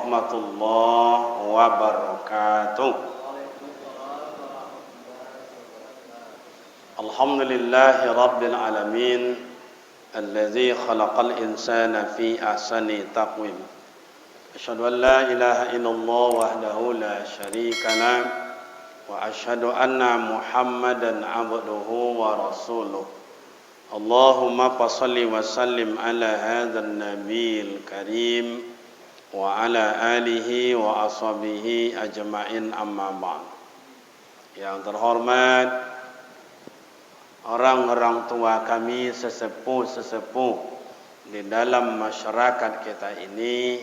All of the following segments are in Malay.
warahmatullahi wabarakatuh. Alhamdulillahi rabbil alamin alladzi khalaqal insana fi ahsani taqwim. Asyhadu an la ilaha illallah wahdahu la syarika lah wa asyhadu anna Muhammadan abduhu wa rasuluh. Allahumma fassalli wa sallim ala hadzal nabiyil karim wa ala alihi wa ashabihi ajma'in, amma ba'd. Yang terhormat orang-orang tua kami, sesepuh-sesepuh di dalam masyarakat kita ini,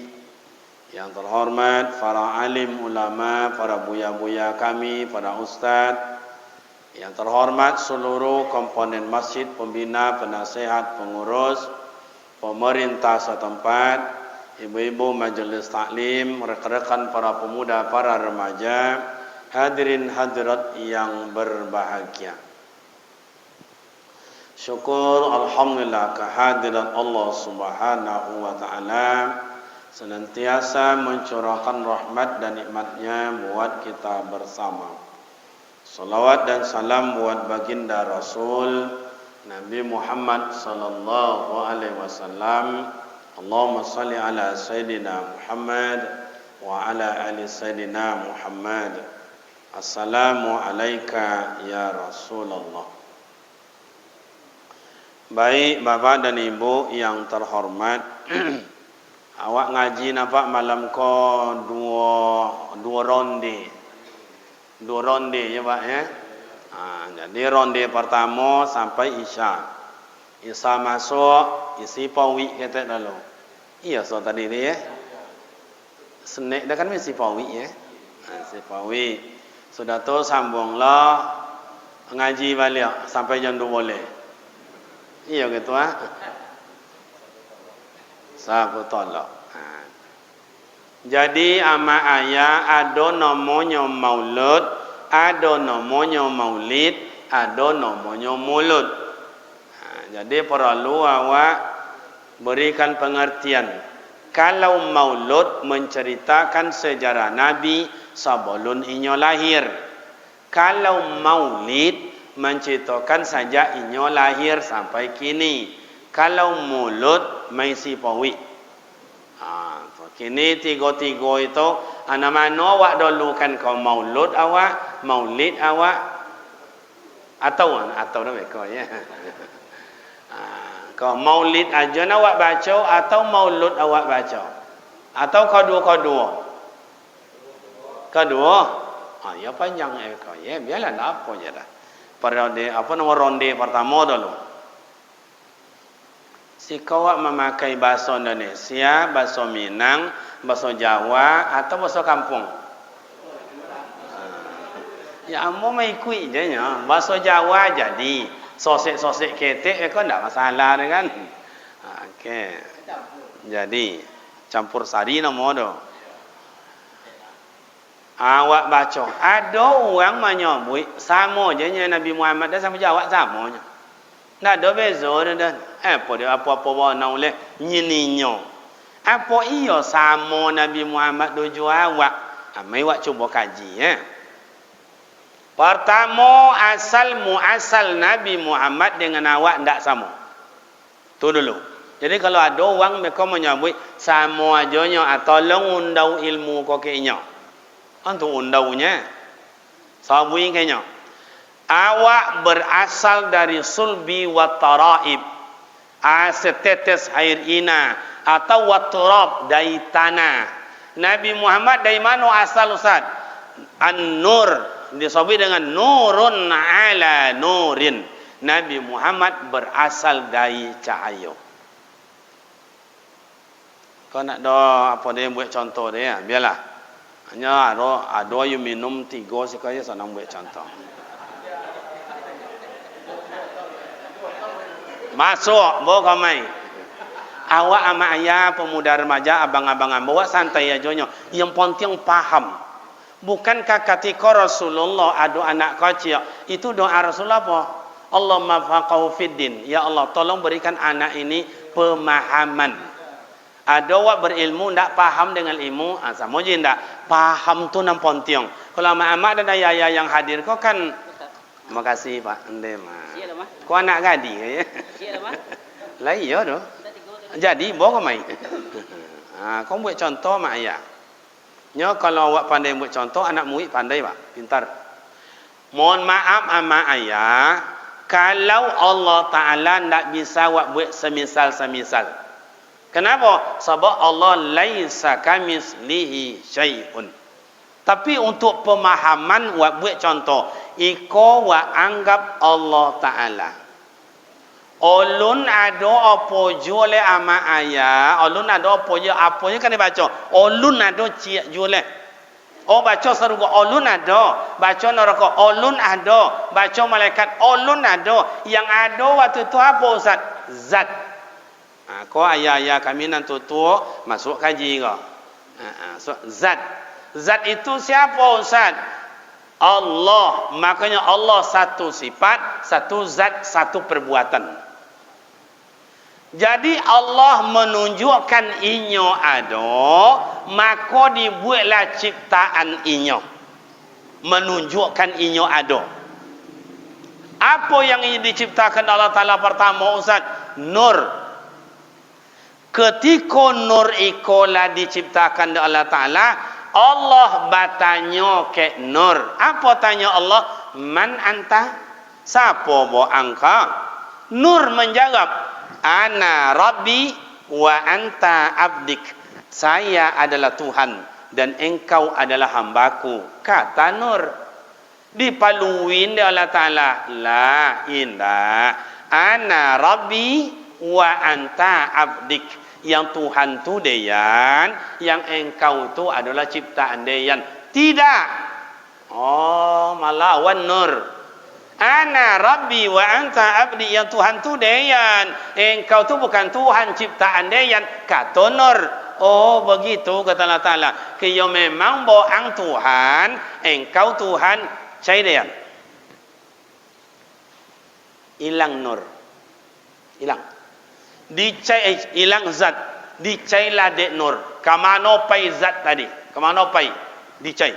yang terhormat para alim ulama, para buya-buya kami, para ustaz, yang terhormat seluruh komponen masjid, pembina, penasihat, pengurus, pemerintah setempat, ibu-ibu majelis taklim, rekan-rekan para pemuda, para remaja, hadirin hadirat yang berbahagia. Syukur alhamdulillah kehadiran Allah Subhanahu wa taala senantiasa mencurahkan rahmat dan nikmatnya buat kita bersama. Salawat dan salam buat baginda Rasul Nabi Muhammad sallallahu alaihi wasallam. Allahumma salli ala Sayyidina Muhammad wa ala ali Sayyidina Muhammad. Assalamu alayka ya Rasulullah. Baik Bapak dan Ibu yang terhormat, awak ngaji nampak malam ko dua ronde ya Pak ya. Jadi ronde pertama sampai Isya. Isya masuk, isi pawi kata dulu. Iya so tadi ni ya. Senek dah kan isi pawi ya. Isi pawi. Sudah tu sambunglah ngaji balik sampai jam 2 boleh. Iya gitu ah. Sabu tolak. Jadi ama ayah ada namanya maulud, ada namanya maulid, ada namanya mulud. Jadi perlu awak berikan pengertian. Kalau maulud menceritakan sejarah Nabi sebelum inyo lahir. Kalau maulid menceritakan saja inyo lahir sampai kini. Kalau mulud maisi pawi. Kini tiga-tiga itu ana mano awak dulukan kau maulud awak, maulid awak atau dah mereka ya. Kau maulid aja awak baca atau maulud awak baca. Atau kedua-kedua. Kedua. Ya panjang kau ya, biarlah apa je dah. Periode ronde pertama dulu. Si kawak memakai bahasa Indonesia, bahasa Minang, bahasa Jawa atau bahasa kampung. Ya amu mai kui je nya. Bahasa Jawa jadi sosek-sosek ketek kan enggak masalah kan. Okey. Jadi campur sari nama tu. Awak baca. Ada orang menyebut sama je nya Nabi Muhammad dan sama Jawa sama nya. Nak ada beza dah. Apa-apa warna oleh nyininyo. Apa iya sama Nabi Muhammad dojo awak? Mai awak cuba kaji ya. Pertama asal Nabi Muhammad dengan awak ndak sama. Tu dulu. Jadi kalau ada orang mereka menyebut sama ajonya tolong undau ilmu ko kenya. Antu undaunya. Sabui kenya. Awak berasal dari sulbi wa taraib. Setetes air ina atau waturab dari tanah. Nabi Muhammad dari mana asal Ustaz? An-nur disebut dengan nurun ala nurin. Nabi Muhammad berasal dari cahaya. Kau nak dah apa dia buat contoh dia? Biarlah. Hanya ada you minum 3 sekali senang buat contoh. Masuk, bawa kamai. Awak ama ayah pemuda remaja abang-abangan bawa santai aja nya. Yang penting paham. Bukankah ketika Rasulullah ada anak kecil, itu doa Rasulullah apa? Allahumma faqahu fiddin. Ya Allah, tolong berikan anak ini pemahaman. Ada wak berilmu ndak paham dengan ilmu, sama je ndak paham tu nam pontiong. Kalau mak-mak dan ayah yang hadir kau kan, makasih Pak, ande mah. Kau anak gadi ya? Lah iya doh. Jadi bawa mai. Kau buat contoh mak ayah. Nyo kalau wak pandai buat contoh, anak murid pandai Pak, pintar. Mohon maaf ama ayah, kalau Allah Taala ndak bisa wak buat semisal. Kenapa? Sebab Allah laisa kamislihi syai'un. Tapi untuk pemahaman buat contoh, iko wa anggap Allah Taala. Ulun ada apa jole ama ayah, ulun ada apa je apanya kan dibaca. Ulun ada cia jole. Oh baca surga ulun ada, baca neraka ulun ada, baca malaikat ulun ada. Yang ada waktu tu apa Ustaz? Zat. Kau ayah-ayah kami nanti tua masuk kaji kau. Zat. Zat itu siapa Ustaz? Allah. Makanya Allah satu sifat, satu zat, satu perbuatan. Jadi Allah menunjukkan inyo ada, maka dibuatlah ciptaan inyo. Menunjukkan inyo ada. Apa yang diciptakan Allah Ta'ala pertama Ustaz? Nur. Ketika nur ikolah diciptakan oleh Allah Ta'ala, Allah bertanya ke nur. Apa tanya Allah? Man anta? Siapa bo angka? Nur menjawab, ana Rabbi wa anta abdik. Saya adalah Tuhan dan engkau adalah hambaku. Kata nur. Dipaluin oleh Allah Ta'ala. La indah. Ana Rabbi wa anta abdik. Yang Tuhan tu Deyan, yang engkau tu adalah ciptaan Deyan. Tidak. Oh, malah wan nur. Ana Rabbi wa anta abdi, yang Tuhan tu Deyan, engkau tu bukan Tuhan ciptaan Deyan. Kata nur. Oh, begitu kata Allah Ta'ala. Kau memang boang Tuhan, engkau Tuhan cai Deyan. Hilang nur. Hilang. Dicai hilang zat, dicailah dek nur. Kamano pai zat tadi? Kamano pai? Dicai.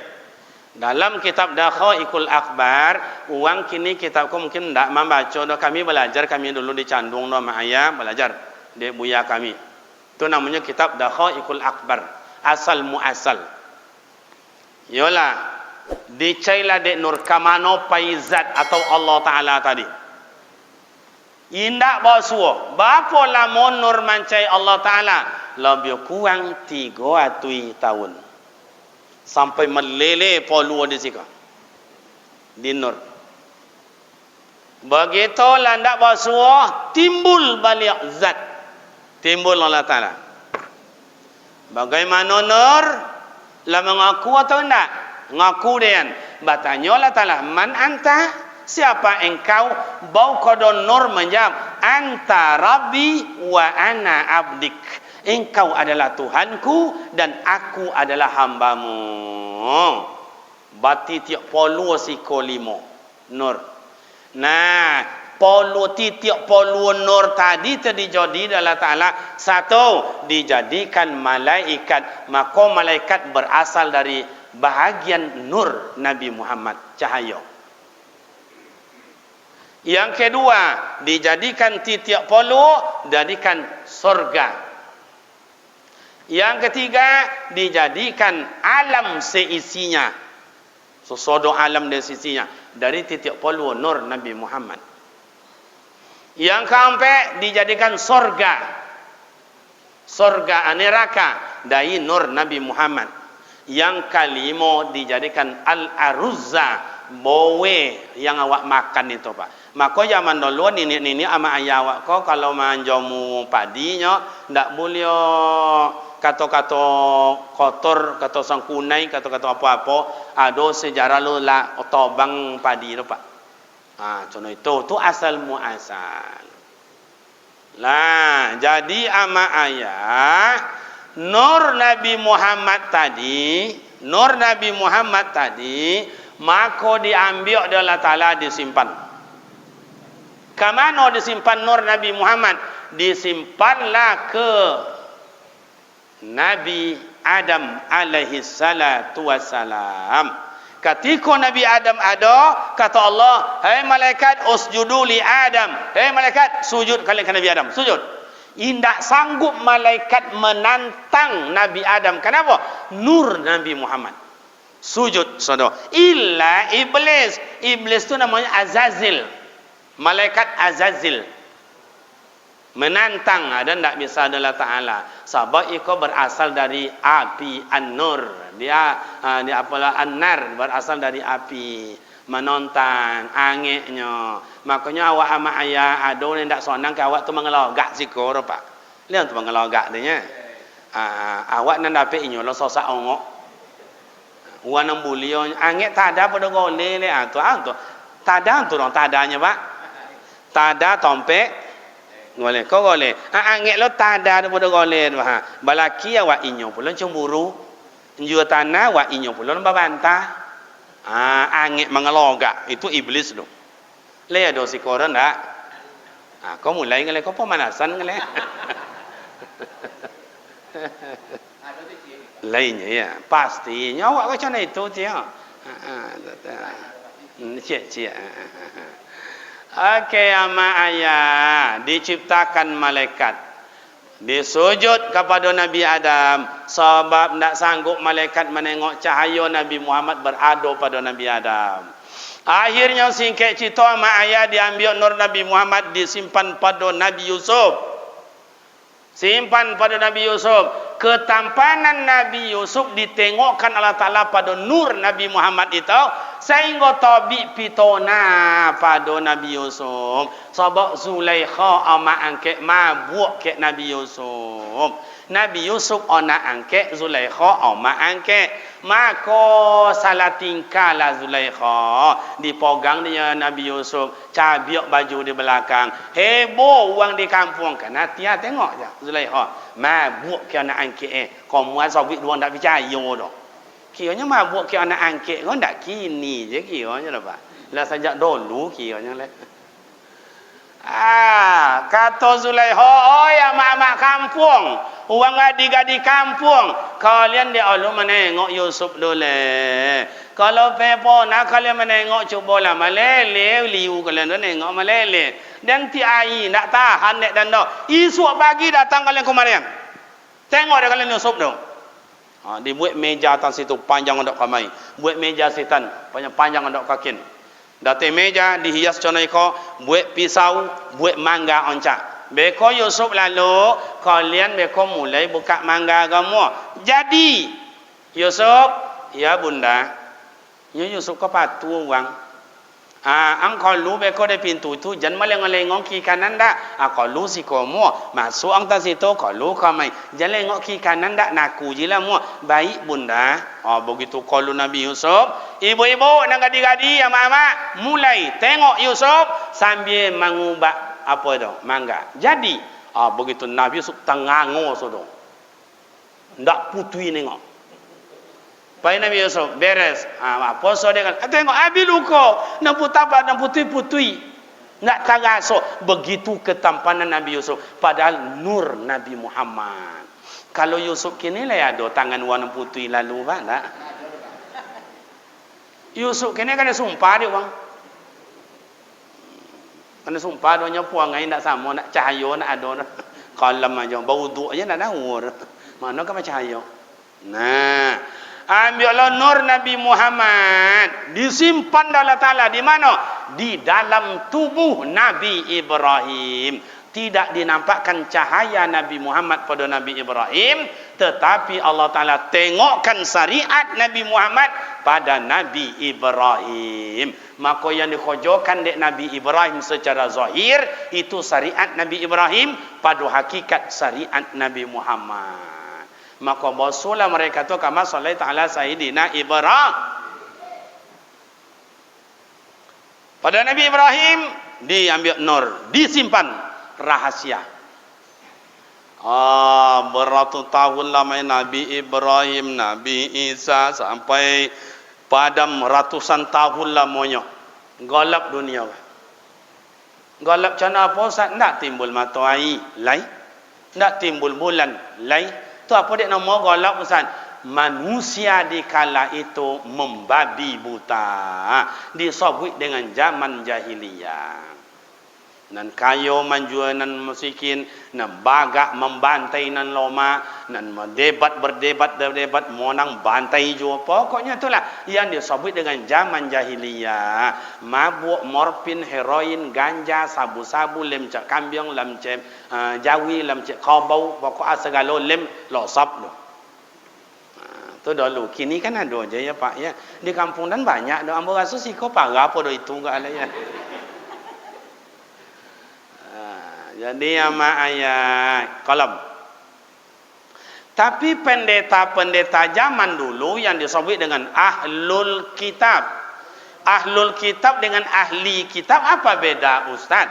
Dalam kitab Dakhaikul Akbar, uang kini kitabku mungkin tidak membaca. Kami belajar, kami dulu di Candung no Mahaya belajar dek buya kami. Itu namanya kitab Dakhaikul Akbar, asal muasal. Yola, dicailah dek nur. Kamano pai zat atau Allah Taala tadi? Indak basuh. Bapa lamun nur mancai Allah Ta'ala? Lebih kurang 300 tahun. Sampai meleleh polua di sini. Di nur. Begitu landak basuh, timbul balik zat. Timbul Allah Ta'ala. Bagaimana nur? Lah mengaku atau tidak? Ngaku dia. Bertanya Allah Ta'ala, man anta? Siapa engkau? Bau kodon nur menjawab, anta Rabbi wa ana abdik. Engkau adalah Tuhanku dan aku adalah hambamu. Bati tiap polu siko limo nur. Nah, polu tiap polu nur tadi terjadi Allah Ta'ala. Satu, dijadikan malaikat. Maka malaikat berasal dari bahagian nur Nabi Muhammad, cahaya. Yang kedua, dijadikan titik polu, jadikan surga. Yang ketiga, dijadikan alam seisinya. Sesodo alam dan seisinya. Dari titik polu nur Nabi Muhammad. Yang keempat, dijadikan surga. Surga neraka dari nur Nabi Muhammad. Yang kelima, dijadikan al-aruzza, bowe yang awak makan itu Pak. Maka zaman dulu nini ama ayah awak kau kalau manjamu padinya ndak boleh kata-kata kotor, kata sangkunai, kata-kata apa-apa. Ada sejarah lu lah otobang padi itu Pak. Contoh itu asal muasal. Lah, jadi ama ayah nur Nabi Muhammad tadi, maka diambil oleh Allah Ta'ala disimpan. Kamano disimpan nur Nabi Muhammad? Disimpanlah ke Nabi Adam alaihi salatu wassalam. Ketika Nabi Adam ada, kata Allah, "Hai malaikat, usjudu li Adam." Hai malaikat, sujud kalian ke Nabi Adam. Sujud. Tidak sanggup malaikat menantang Nabi Adam. Kenapa? Nur Nabi Muhammad. Sujud, saudara. Illa iblis. Iblis tu namanya Azazil. Malaikat Azazil. Menantang dan tak bisa Allah Ta'ala. Sebab itu berasal dari api An-Nur. Dia apalah An-Nar, berasal dari api. Menontan angeknya. Makanya awak sama ayah ada yang tak sonang ke awak tu mengelagak siko apa. Lihat tu mengelagak dia. Awak nak dapat inyo lo sosak ongok. Wan nang bulio angek tak ada pada gole le tu. Tak ada tu orang tak adanya pak. Tak ada tompek goleh kau goleh angek lo tak ada pada goleh balaki awak inyo pula cemburu jual tanah awak inyo pula membantah angek mengelogak itu iblis lo le ada si koran tak kau mulai ngale kau pemanasan ngale lainnya ya pastinya awak macam itu dia cik Okey ama ayah diciptakan malaikat disujud kepada Nabi Adam sebab tak sanggup malaikat menengok cahaya Nabi Muhammad berada pada Nabi Adam. Akhirnya singkat cerita ama ayah diambil nur Nabi Muhammad disimpan pada Nabi Yusuf. Simpan pada Nabi Yusuf. Ketampanan Nabi Yusuf ditengokkan Allah Ta'ala pada nur Nabi Muhammad itu sehingga tabik pitona pada Nabi Yusuf. Sebab Zulaikha ama angkat mabuk ke Nabi Yusuf. Nabi Yusuf anak angkat, Zulaikha ama angkat. Maka salah tingkahlah Zulaikha. Dipegang dia Nabi Yusuf, cabiak baju di belakang. Heboh orang di kampung kan. Hati-hati tengok je Zulaikha. Mabuk ke anak angkat kau muat sabit dua tak percaya dah. Kiranya mabuk ke anak angkat kau tak kini je kiranya dah pak. Lah sejak dulu kiranya lah. Kata Zulaikha, oh ya mak-mak kampung, orang gadi-gadi kampung, kalian dia Allah menengok Yusuf dulu. Kalau pepo nak kalian menengok cubalah melele, liu kalian tu nengok melele. Dan ti ai nak tahan nek dan dah. Esok pagi datang kalian kemarian. Tengok dia kalian Yusuf tu. Dibuat meja atas situ panjang untuk kamai. Buat meja setan panjang untuk kakin. Datang meja dihias conai ko, buat pisau, buat mangga oncak. Beko Yusuf lalu kalian beko mulai buka mangga kamu. Jadi Yusuf, ya bunda. Ya Yusuf kau patuh uang. Angkau lu beko de pintu tu jangan melengok kiri kanan dak. Kau lu si kamu masuk angta situ kau lu kamai. Jangan lengok kiri kanan dak naku je lah mu. Baik bunda. Begitu kalau Nabi Yusuf, ibu-ibu dan gadi-gadi ama-ama mulai tengok Yusuf sambil mengubah apa itu mangga. Jadi begitu Nabi Yusuf tengango sudah. Ndak putui nengok. Pai Nabi Yusuf beres. Poso dia kan. Tengok abi luko. Nampu tabat nampu putui. Nak tagaso begitu ketampanan Nabi Yusuf padahal nur Nabi Muhammad. Kalau Yusuf kini lah ada tangan warna putih lalu mana? Yusuf kini kan sumpah dia bang. Kan sumpah dia puang ngai nak sama nak cahaya nak ada. Kalam aja bau duk aja nak dahur. Mana kan cahaya. Nah, ambillah nur Nabi Muhammad disimpan oleh Allah Ta'ala di mana? Di dalam tubuh Nabi Ibrahim. Tidak dinampakkan cahaya Nabi Muhammad pada Nabi Ibrahim, tetapi Allah Ta'ala tengokkan syariat Nabi Muhammad pada Nabi Ibrahim. Maka yang dikhojokan dek Nabi Ibrahim secara zahir itu syariat Nabi Ibrahim, pada hakikat syariat Nabi Muhammad. Maka basulah mereka tu kama sallallahu ta'ala Sayyidina Ibrahim. Pada Nabi Ibrahim diambil nur, disimpan rahasia. Beratus tahun lama Nabi Ibrahim, Nabi Isa sampai padam ratusan tahun lamanya. Galap dunia. Galap cana apa? Tak timbul matahari, lai. Tak timbul bulan, lai. Tu apa dia nama golak Ustaz? Manusia di kala itu membabi buta. Disebut dengan zaman jahiliyah. Nan kayo manjua nan musikin, nan bagak membantai nan loma, nan berdebat monang bantai jua. Pokoknya itulah yang disebut dengan zaman jahiliyah. Mabuk, morfin, heroin, ganja, sabu-sabu, lem cak kambing, lem cak jawi, lem cak kabau, pokok segala lem losap tu. Tu dulu. Kini kan ada aja ya Pak ya. Di kampung dan banyak. Ambo rasa sih kau parah apa itu enggak ada ya. Jadi ama ayat kolam. Tapi pendeta-pendeta zaman dulu yang disebut dengan ahlul kitab. Ahlul kitab dengan ahli kitab apa beda Ustaz?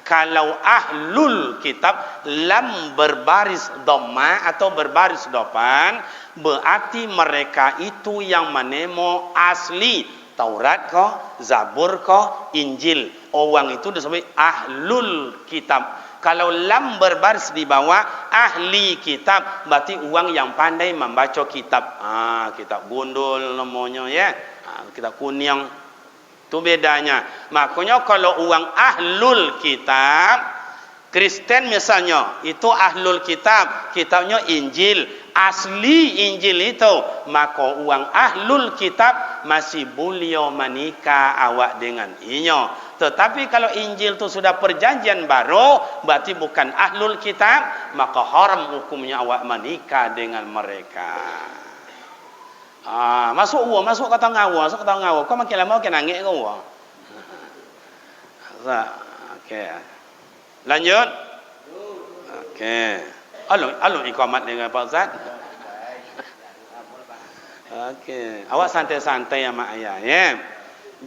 Kalau ahlul kitab lam berbaris dhamma atau berbaris depan, berarti mereka itu yang menemo asli Taurat ko, Zabur ko, Injil. Orang itu disebut ahlul kitab. Kalau lam berbaris di bawah ahli kitab, berarti orang yang pandai membaca kitab. Kitab gundul namanya ya. Kitab kuning. Itu bedanya. Makanya kalau orang ahlul kitab, Kristen misalnya, itu ahlul kitab, kitabnya Injil, asli Injil itu, maka orang ahlul kitab masih boleh menikah awak dengan inya. Tetapi kalau Injil itu sudah perjanjian baru, berarti bukan ahlul kitab, maka haram hukumnya awak menikah dengan mereka. Masuk kata ngawa. Kau makin lama makin nangis kau. Okey. Lanjut. Okey. Alun iqamat dengan Pak Ustaz. Okey. Awak santai-santai sama ayah ya.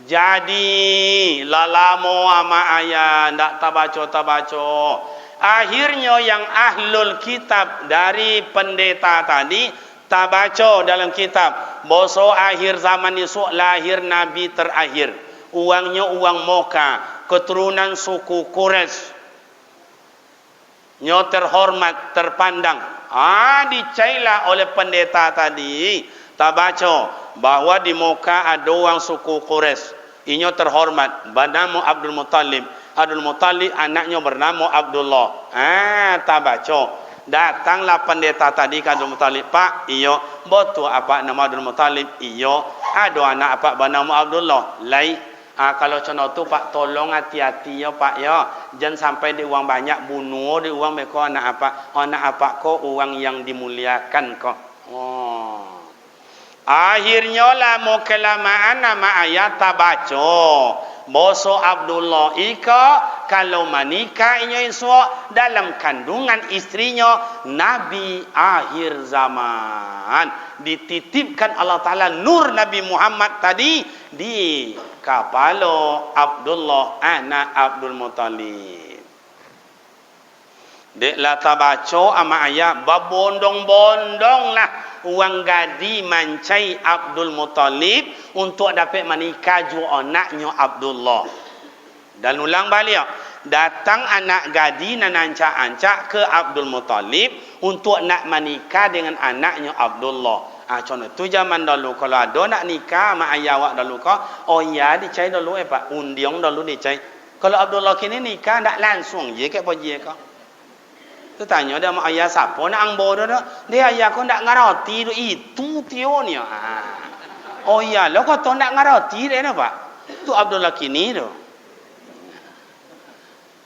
Jadi lalamo ama ayah ndak tabaco. Akhirnya yang ahlul kitab dari pendeta tadi tabaco dalam kitab. Boso akhir zaman esok lahir nabi terakhir. Uangnya uang Moka, keturunan suku Quraisy. Nyo terhormat, terpandang. Dicailah oleh pendeta tadi. Tabaco bahwa di Moka ada orang suku Quraisy. Inyo terhormat, bernama Abdul Muttalib. Abdul Muttalib anaknya bernama Abdullah. Tabaco. Datanglah pendeta tadi ke Abdul Muttalib, Pak, iyo, betul apa nama Abdul Muttalib? Iyo, ada anak apa bernama Abdullah? Lai. Kalau contoh tu Pak, tolong hati-hati ya Pak ya. Jangan sampai di uang banyak bunuh di uang mereka anak apa? Anak apa kok uang yang dimuliakan kok. Akhirnya lah mau kelamaan nama ayat tabaco. Boso Abdullah ika kalau menikah inyo iswa dalam kandungan istrinya Nabi akhir zaman. Dititipkan Allah Ta'ala nur Nabi Muhammad tadi di kepala Abdullah anak Abdul Muttalib. Deklah tabaco ama ayat babondong-bondong lah uang gadi mancai Abdul Muttalib untuk dapat menikah ju anaknya Abdullah. Dan ulang balik, datang anak gadi nan ancak-ancak ke Abdul Muttalib untuk nak menikah dengan anaknya Abdullah. Contoh tu zaman dulu kalau ada nak nikah sama ayah awak dulu kau, dicai dulu Pak, undiang dulu dicai. Kalau Abdullah kini nikah tak langsung je ke poji kau. Tu tanya dia mak ayah siapa nak angbo dah. Dia ayah kau tak ngerti itu tio ni. Lo kau tu tak ngerti dia Pak. Tu Abdullah kini tu.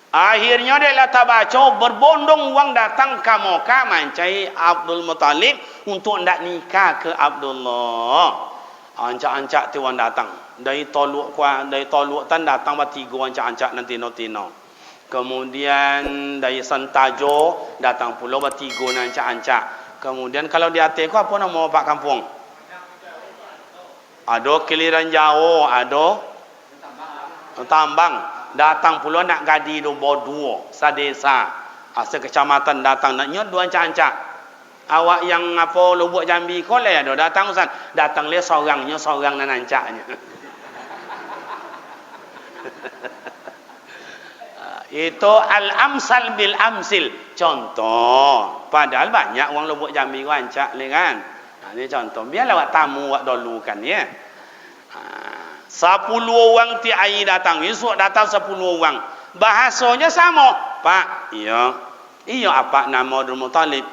Akhirnya dia lah tabaco berbondong uang datang ke Moka mancai Abdul Muttalib untuk nak nikah ke Abdullah. Ancak-ancak tu orang datang. Dari toluk tan datang bertiga ancak-ancak nanti notino. Kemudian dari Santajo datang pula bertiga ancak-ancak. Kemudian kalau di atas apa nama Pak Kampung? Ada Keliran Jauh, ada Tambang. Datang pula nak gadi do bodua sadesa. Sekecamatan datang nak nyot dua ancak-ancak. Awak yang apa Lubuk Jambi ko le ada datang Ustaz. Datang le seorang nan ancaknya. Itu al-amsal bil amsil. Contoh. Padahal banyak orang Lubuk Jambi ku ancak le kan. Ini contoh. Biarlah awak tamu awak dulu kan ya. 10 orang ti ai datang. Esok datang 10 orang. Bahasanya sama. Pak, iya. Iya apa nama Abdul Muttalib?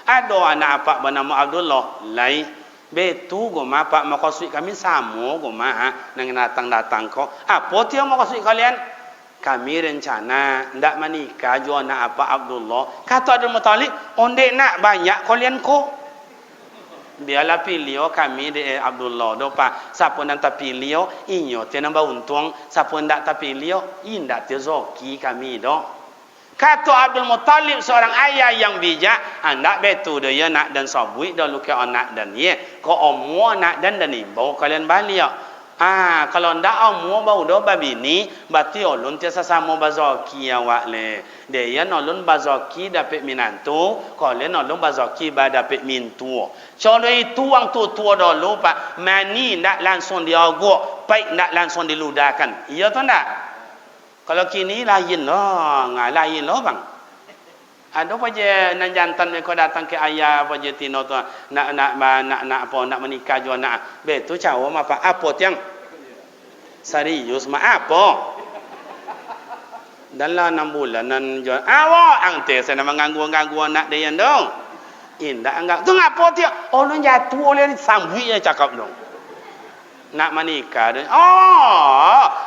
Ada anak apa bernama Abdullah? Lai. Betu goma apa maksud kami sama goma nang datang kok. Apa dia maksud kalian? Kami rencana ndak menikah jo anak apa Abdullah. Kata Abdul Muttalib, onde nak banyak kalian ko. Biarlah pilih kami de Abdullah dopa. Siapa nak tak pilih inyo tiada untung. Siapa ndak tak pilih indak tezoki kami do. Kata Abdul Muttalib seorang ayah yang bijak, anak betul dia nak dan sabui dah luka anak dan ye. Ko omu anak dan ibu kalian balik. Kalau ndak omu bau do babini, berarti ulun tiasa sama bazaki awak le. Dia ulun bazaki dapat minantu, kalian ulun bazaki ba dapat mintu. Contoh itu wang tua dulu pak, mani ndak langsung diaguk, baik ndak langsung diludahkan. Iya tu ndak? Kalau kini lain lah, lain lah bang. Ada apa je nan jantan mereka datang ke ayah apa je tino tu nak apa nak menikah juga nak. Betul cawo apa tiang serius apa? Dalam 6 bulan nan jual. Awak angte saya nak mengganggu anak dia dong. Indah enggak. Tu ngapo dia? Oh lu jatuh oleh sambui je cakap dong. Nak menikah dan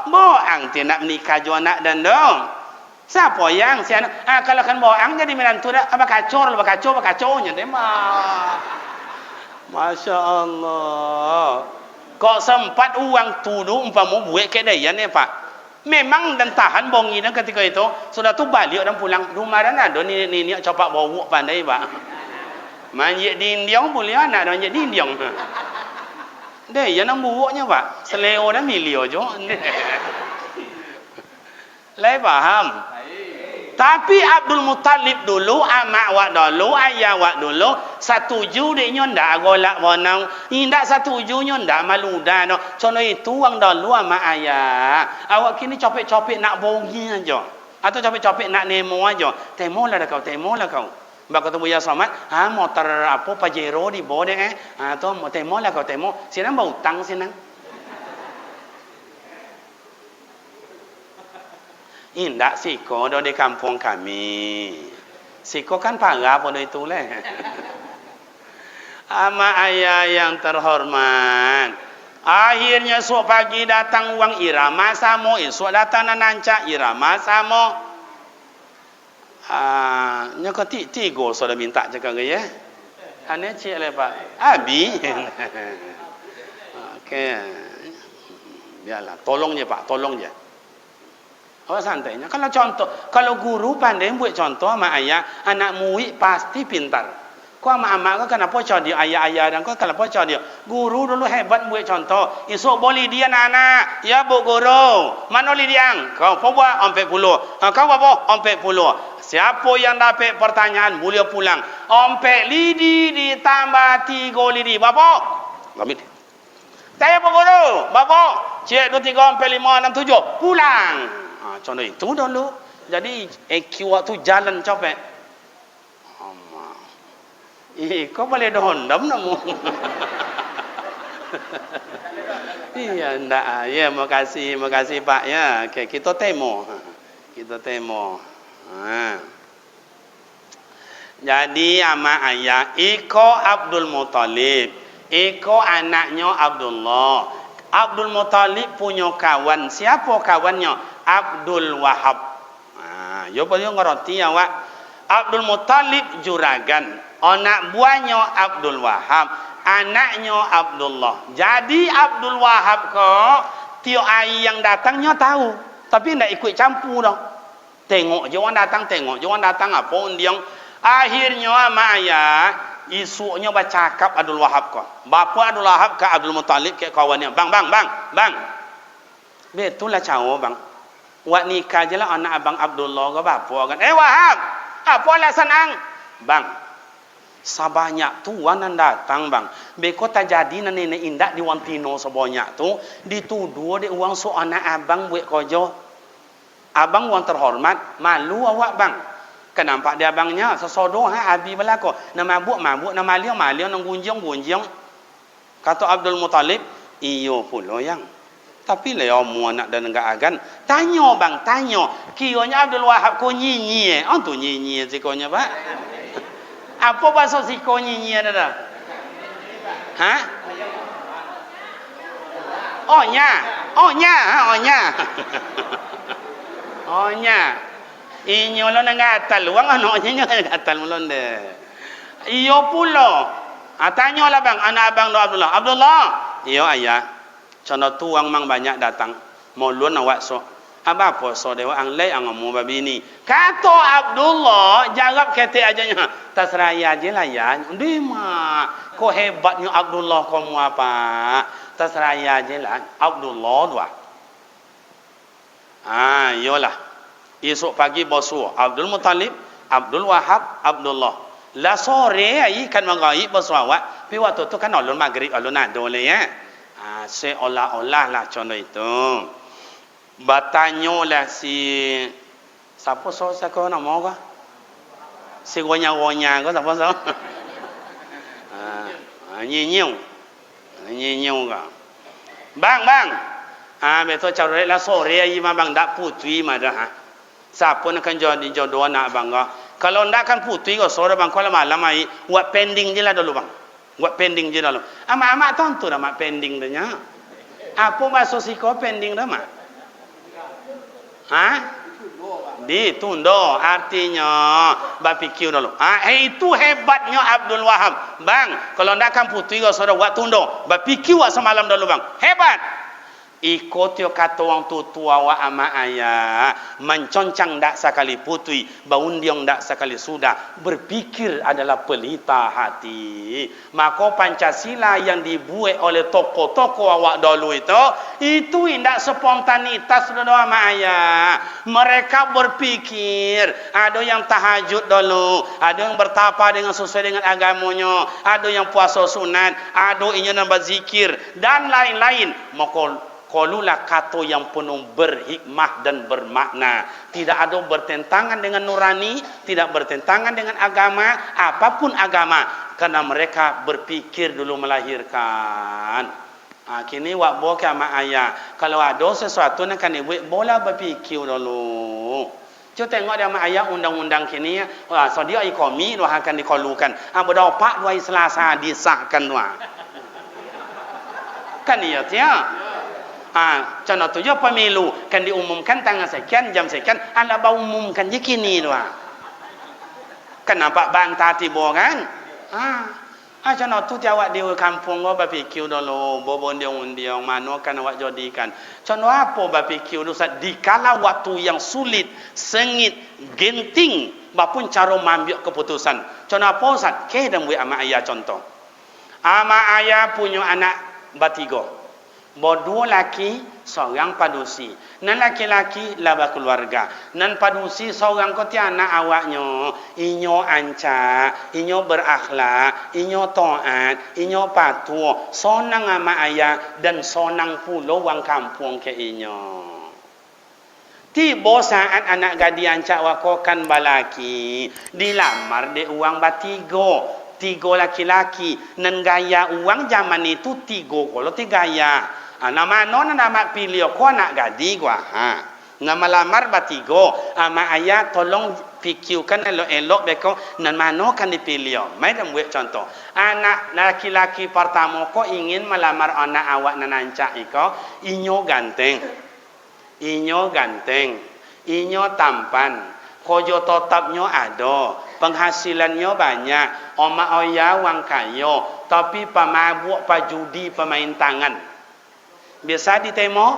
boang dia nak menikah juga nak dan dong. Siapa yang siapa? Kalau kan boang jadi menantu dah apa kacau nya deh mah. Masya Allah. Kok sempat uang tuduh umpamu buat kedaian ni pak. Memang dan tahan bongi dan ketika itu sudah tu balik dan pulang rumah dan ada ni copak bawa pandai pak. Manjik dindiong boleh anak dan manjik dindiong. Dia yang nak buatnya pak, seleo dan milio jo. Lai paham. Tapi Abdul Muttalib dulu, amak wak dulu, ayah wak dulu, setuju dia ndak golak bonang, ndak setuju ndak malu dah. Contoh itu wang dulu amak ayah. Awak kini copek-copek nak bongi aja, atau copek-copek nak nemo aja. Temo lah kau. Bak ketemu ya Somad, motor apa Pajero di bawah deh, atau mau temo lah kau temo, sinan bau utang sinan. Indak siko do di kampung kami, siko kan parah pada itu leh. Ama ayah yang terhormat, akhirnya esok pagi datang uang irama samo, esok datang nananca irama samo. Nya ko tigo sudah minta cakap ke ya. Ane cik le pak. Abi. Okey. Biarlah, tolong je pak, tolong je. Oh santainya. Kalau contoh, kalau guru pandai buat contoh sama ayah, anak murid pasti pintar. Kau sama amak kau kenapa cakap dia ayah-ayah dan kau kenapa cakap dia? Guru dulu hebat buat contoh. Esok boleh dia anak. Ya bu guru. Mana lidiang? Kau buat 40. Kau apa? 40. Siapa yang dapat pertanyaan boleh pulang. Ompek lidi ditambah 3 lidi. Berapa? Lamit. Saya apa guru? Berapa? Cik 2, 3, 4, 5, 6, 7. Pulang. Contoh itu dulu. Jadi EQ waktu jalan copek. Kau boleh dondam namu. Iya ndak. Ya makasih Pak ya. Okay, kita temo. Jadi ama ayah iko Abdul Muttalib, iko anaknya Abdullah. Abdul Muttalib punya kawan. Siapa kawannya? Abdul Wahab. Yo boleh ngerti awak. Abdul Muttalib juragan, anak buahnya Abdul Wahab, anaknya Abdullah. Jadi Abdul Wahab kok tio ai yang datangnya tahu, tapi ndak ikut campur dah. Tengok je orang datang apa undiang. Akhirnya ama ayah isuknya bercakap Abdul Wahab kau. Bapa Abdul Wahab ke Abdul Muttalib ke kawannya. Bang. Betul lah cawo bang. Wak nikah je lah anak abang Abdullah ke bapa kan. Wahab, apa alasan ang? Bang, sebanyak tu wanan datang bang. Beko tak jadi nenek indak di Wantino sebanyak tu. Dituduh dia uang so anak abang buat kojo. Abang wang terhormat, malu awak bang. Kenapa dia abangnya? Sesodoh abi belako. Nama mabuk, nama liang, nama gunjung. Kata Abdul Muttalib, iyo pula yang. Tapi lah mu anak dan enggak agan. Tanya bang, tanya. Kiranya Abdul Wahab ko nyinyi. Tu nyinyi sikonya pak. Apa bahasa siko nyinyi ada? Ha? Oh nya. Oh nya. Inyo lo ngatal wang anaknya ngatal mulon de. Iyo pula. Tanyalah bang, anak abang do Abdullah. Iyo ayah. Contoh tuang mang banyak datang. Mau luan awak so. Apa so dewa ang lay ang mu babini. Kata Abdullah jawab kete ajanya. Tasraya je lah ya. Di ma. Ko hebatnya Abdullah kamu apa? Tasraya je lah. Abdullah dua. Yolah. Esok pagi bosu Abdul Muttalib, Abdul Wahab, Abdullah. La sore ai kan mengayi bosu awak. Pi waktu tu kan ulun maghrib ulun ado le ya. Seolah-olah lah contoh itu. Batanyo lah si siapa siapa nama kau? Si gonya kau siapa so? Nyinyung kau. Bang. Betul cara lah sore ai bang dak putri mah dah. Siapa nak jadi jodoh anak bang kau? Kalau ndak kan putri kau sore bang kalau malam ai buat pending je lah dulu bang. Buat pending je dulu. Amak tontu dah mak pending dah nya. Apa maksud si kau pending dah mak? Ditundo artinya berfikir dulu. Itu hebatnya Abdul Wahab. Bang, kalau ndak kan putri kau sore buat tundo, berfikir wak semalam dulu bang. Hebat. Ikut yo kata orang tua wa ama ayah menconcang dak sekali putui baundiong dak sekali sudah berpikir adalah pelita hati. Maka Pancasila yang dibuat oleh tokoh-tokoh awak dulu itu indak spontanitas dodo ama ayah. Mereka berpikir, ada yang tahajud dulu, ada yang bertapa dengan sesuai dengan agamanya, ada yang puasa sunat, ada yang berzikir dan lain-lain. Maka qalulah kata yang penuh berhikmah dan bermakna, tidak ada bertentangan dengan nurani, tidak bertentangan dengan agama, apapun agama, karena mereka berpikir dulu melahirkan. Kini wak boka mak ayah, kalau ada sesuatu nak kan ibu bola berpikir dulu. Cuba tengok dia mak ayah undang-undang kini, so dia ikomi dua akan dikolukan, berdopak dua Selasa disahkan dua. Kan iya tiap. Contoh tujuh pemilu kan diumumkan tanggal sekian jam sekian, ala bau umumkan je kini doa. Kenapa bantah tiba kan? Contoh tu jawab di kampung gua berfikir dulu, bobondiong mano kan awak jadikan. Contoh apa berfikir dulu di kala waktu yang sulit, sengit, genting, bapun cara mengambil keputusan. Contoh apa Ustaz? Ke dan buat ama ayah contoh. Ama ayah punya anak bertiga. Dua laki, seorang padusi. Nan laki-laki laba keluarga. Nan padusi seorang kau anak awaknya. Inyo anca, inyo berakhlak, inyo taat, inyo patuh. Sonang ama ayah dan sonang pulau wang kampung ke inyo. Tiba saat anak gadis anca wakokan balaki dilamar de uang batigo. 3 laki-laki. Nan gaya uang zaman itu 3 kalau 3 gaya. Nama non nama pilih ko nak gadi gua. Nama lamar batigo. Ama ayah tolong fikirkan elok-elok beko nan mano kan dipilih. Mai dah buat contoh. Anak laki-laki pertama ko ingin melamar anak awak nan ancak iko, inyo ganteng. Inyo tampan. Kojo tetapnya ada. Penghasilannya banyak. Oma oya wang kayo. Tapi pemabuk, pajudi, pemain tangan. Bisa ditemo?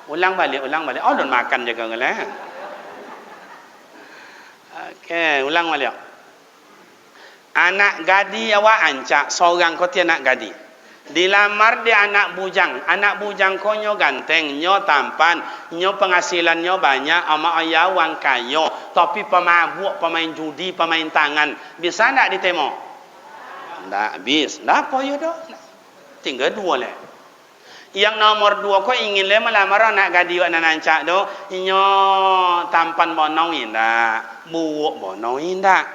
Ulang balik. Oh, don makan jaga ngala. Okey, ulang balik. Anak gadi awak ancak, seorang kau anak gadi. Dilamar dia anak bujang konyo ganteng, nyo tampan, nyo penghasilannya banyak, ama ayah wang kayo, tapi pemabuk, pemain judi, pemain tangan. Bisa tak ditemo? Tak bisa. Tak apa ya dah. Tinggal 2 lah. Yang nomor 2 ko ingin le melamar anak gadi wak nanancak do, inyo tampan bonong indak, buuk bonong indak.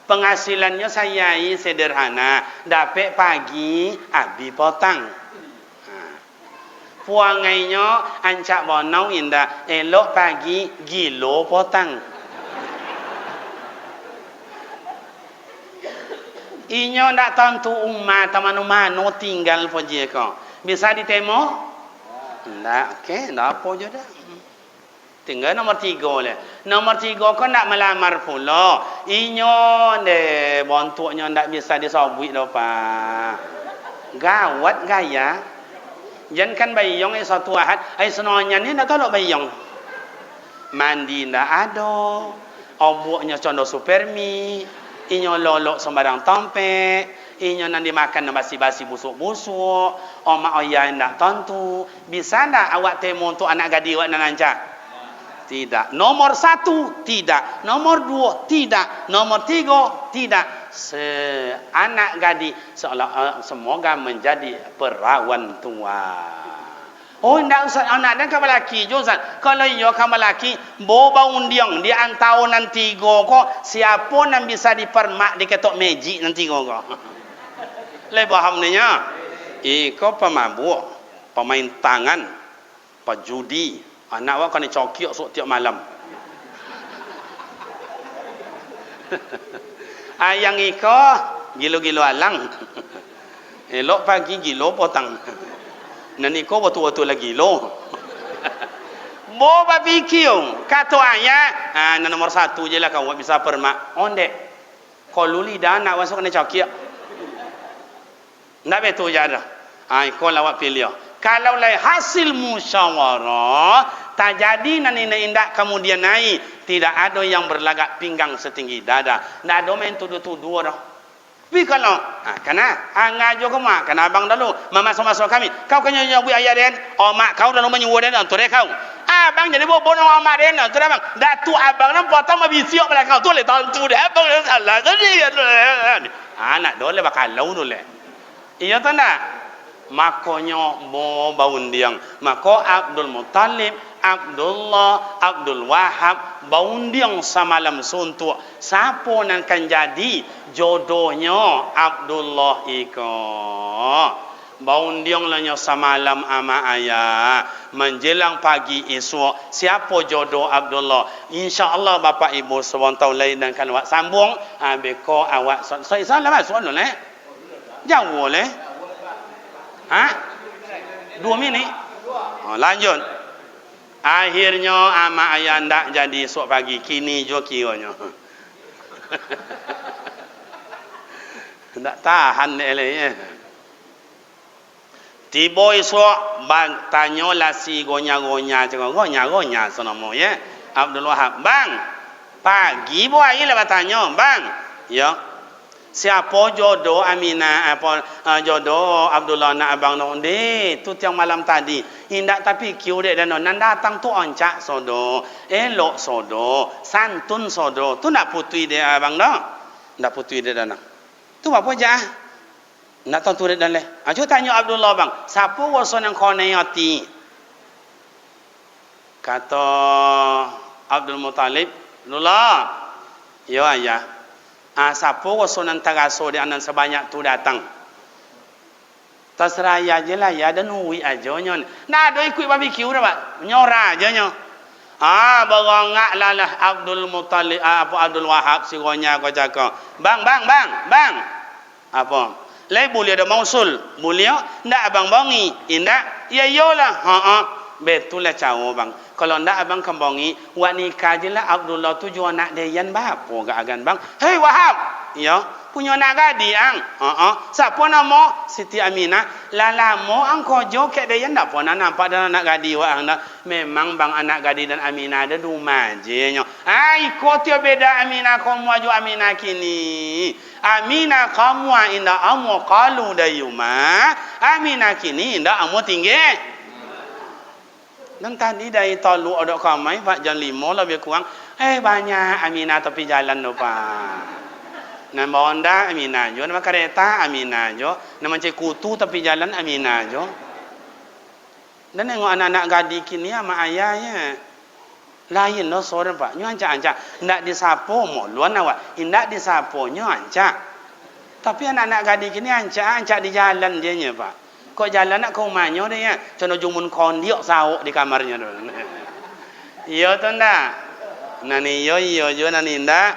Penghasilannya sayai sederhana, dapat pagi abi potang. Puangainya ancak bonong indak, elok pagi gilo potang. Inyo ndak tentu umat manu-manu tinggal poje ko. Bisa ditemo? Ndak, okey, ndak apa je dah. Tinggal nomor 3 le. Nomor 3 ko ndak melamar pula. Inyo de bontuknya ndak bisa disobui dah pa. Gawat gaya. Jan kan bayong satu ahad, ai senonya ni ndak tolok bayong. Mandi ndak ada. Oboknya condo supermi. Inyo lolok sembarang tompe. Inyo nanti makan basi-basi busuk-busuk. Omak oyah ndak tentu. Bisa ndak awak temu untuk anak gadi wak nanancak? Tidak. Nomor 1 tidak. Nomor 2 tidak. Nomor 3 tidak. Anak gadi semoga menjadi perawan tua. Oh, ndak usah anak dan kamu laki je Ustaz. Kalau iyo kamu laki, boba undiang di antara nanti go siapa yang bisa dipermak diketok magic nanti go. Le paham ni nya? Iko pemabuk, pemain tangan, pejudi. Anak awak kena cokiok sok tiap malam. Ayang iko gilo-gilo alang. Elok pagi gilo potang. Dan iko betul-betul lagi gilo. Boba pikir kata ayah, nomor 1 je lah kau bisa permak. Onde. Kalau lidah anak awak sok kena cokiok. Ndak betul je dah. Iko lawak pilih. Kalau lai hasil musyawarah tak jadi nanti indak kemudian naik, tidak ada yang berlagak pinggang setinggi dada. Ndak ada main tuduh-tuduh dah. Tapi kalau kana ngajo ke mak, kana abang dulu masuk-masuk kami. Kau kena nyawi ayah den, mak kau dalam menyuruh den untuk kau. Abang jadi bono mak den untuk abang. Datu abang nam potong mabisiok pada kau tu le tentu deh abang salah kan dia. Anak dole bakal lau dole. Iya tak nak? Makanya mau baundiang. Maka Abdul Muttalib, Abdullah, Abdul Wahab baundiang samalam suntuk. Siapa yang akan jadi jodohnya Abdullah iko? Baundiang lahnya samalam ama ayah. Menjelang pagi esok, siapa jodoh Abdullah? InsyaAllah Bapak Ibu sewantau lain dan kan awak sambung. Beko awak saya salah masuk dulu leh. Jauh leh. 2 minit. Lanjut. Akhirnya ama ayah ndak jadi esok pagi. Kini jo kiranya. Ndak tahan eleh. Tiba esok bang tanya lasi gonya-gonya cakap gonya-gonya sonomo ya. Abdul Wahab, "Bang, pagi buai lah tanya, Bang." Ya. Siapa jodoh Aminah jodoh Abdullah nak abang nonde tu tiang malam tadi indak tapi kiu dek dan nan datang tu oncak sodo elok sodo santun sodo tu nak putui dek abang dah ndak putui dek dan tu apa jah nak tahu tu dek dan leh ajo tanya Abdullah bang siapa wason yang kau nayati kata Abdul Muttalib Abdullah yo ayah siapa wasonan taraso di anan sebanyak tu datang. Terserah ya je lah ya dan uwi aja nyon. Nah ada ikut barbecue dah pak. Nyora aja nyo. Berongak lah Abdul Muttalib Abdul Wahab si ronya kau cakap. Bang. Apa? Lai boleh ada mausul. Boleh ndak abang bangi. Indak. Ya iyalah. Betul lah cawo bang. Kalau ndak abang kembongi, wak nikah je lah Abdullah tu jual nak deyan bapa gak agan bang. Hei Wahab, ya punya nak gadi ang. Siapa nama Siti Aminah? Lalamu ang kojo ke deyan ndak pernah nampak dalam nak gadi wak ang dah. Memang bang anak gadi dan Aminah ada rumah je nyo. Kau tiap beda Aminah kamu aju Aminah kini. Aminah kamu indah amu kalu dayuma. Aminah kini indah amu tinggi. Dan tadi dari Tolu ada kamai Pak jam 5 lebih kurang banyak Aminah tepi jalan tu Pak. Nama Honda Aminah jo, nama kereta Aminah jo, nama cekutu tepi jalan Aminah jo. Dan tengok anak-anak gadis kini sama ayahnya. Lain no sore pak. Nyo ancak-ancak. Ndak disapo moluan awak. Ndak disapo nyo ancak. Tapi anak-anak gadis kini ancak di jalan dia nya pak. Kok jalan nak ke rumahnya dia ya. Cono jumun kondiok sauk di kamarnya tu. Iya tu ndak? Nani yo nani ndak?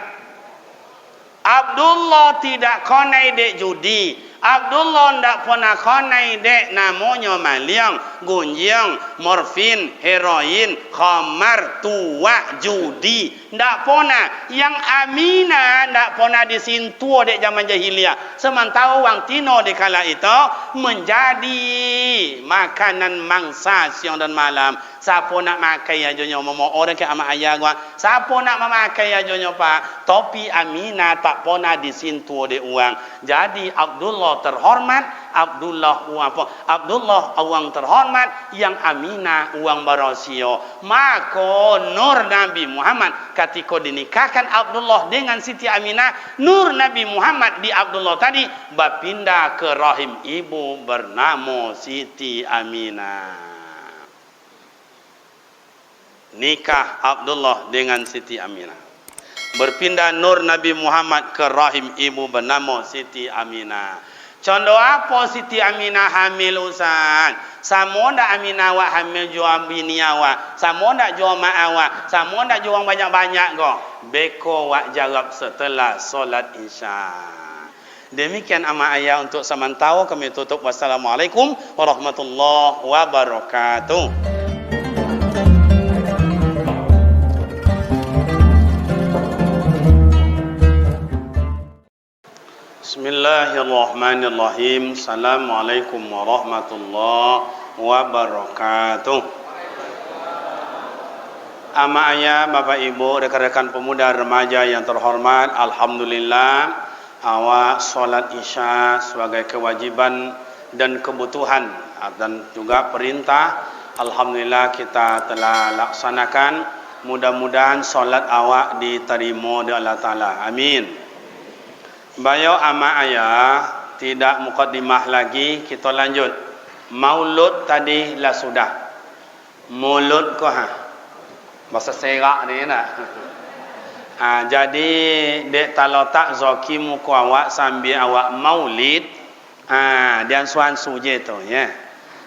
Abdullah tidak konai dek judi. Abdullah ndak pernah konai dek namanya maliang, gunjang, morfin, heroin, khamar, tua, judi. Ndak pernah. Yang Aminah ndak pernah disintua dek zaman jahiliyah. Sementara orang Tino di kala itu menjadi makanan mangsa siang dan malam. Siapa nak makai aja nyo momo orang ke ama ayah gua. Siapa nak memakai aja nyo pak. Topi Aminah tak pernah disintua dek uang. Jadi Abdullah terhormat, Abdullah uang terhormat, yang Aminah uang barasio. Maka nur Nabi Muhammad ketika dinikahkan Abdullah dengan Siti Aminah, nur Nabi Muhammad di Abdullah tadi berpindah ke rahim ibu bernama Siti Aminah. Nikah Abdullah dengan Siti Aminah. Berpindah nur Nabi Muhammad ke rahim ibu bernama Siti Aminah. Contoh apa Siti Aminah hamil Ustaz? Sama ndak Aminah awak hamil jual bini awak? Sama ndak jual mak awak? Sama ndak jual banyak-banyak kok? Beko wak jawab setelah solat Isya. Demikian ama ayah untuk sementara kami tutup. Wassalamualaikum warahmatullahi wabarakatuh. Bismillahirrahmanirrahim. Assalamualaikum warahmatullahi wabarakatuh. Ama ayah, bapak ibu, rekan-rekan pemuda remaja yang terhormat, alhamdulillah awak solat Isya sebagai kewajiban dan kebutuhan dan juga perintah. Alhamdulillah kita telah laksanakan. Mudah-mudahan solat awak diterima oleh Allah Ta'ala. Amin. Bayo ama ayah, tidak mukaddimah lagi, kita lanjut. Maulud tadi lah sudah. Mulut ko ha. Bahasa serak ni nak. Jadi dek talotak zoki muka awak sambil awak maulid. Dan suan suje tu ya.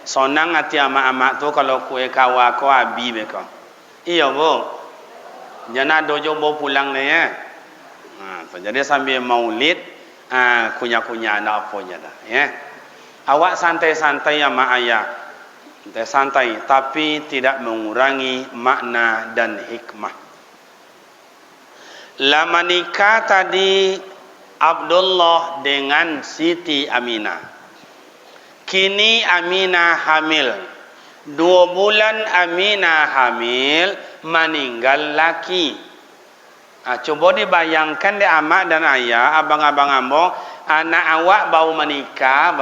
Sonang hati amak-amak tu kalau kue kawa ko abi beko. Iya bu. Jangan dojo bo pulang ni ya. Jadi sambil maulid kunyah-kunyah nak apa je dah ya. Awak santai-santai sama ayah. Santai tapi tidak mengurangi makna dan hikmah. Lama nikah tadi Abdullah dengan Siti Aminah. Kini Aminah hamil. 2 bulan Aminah hamil, meninggal laki. Coba dibayangkan di amak dan ayah, abang-abang ambo, anak awak baru menikah,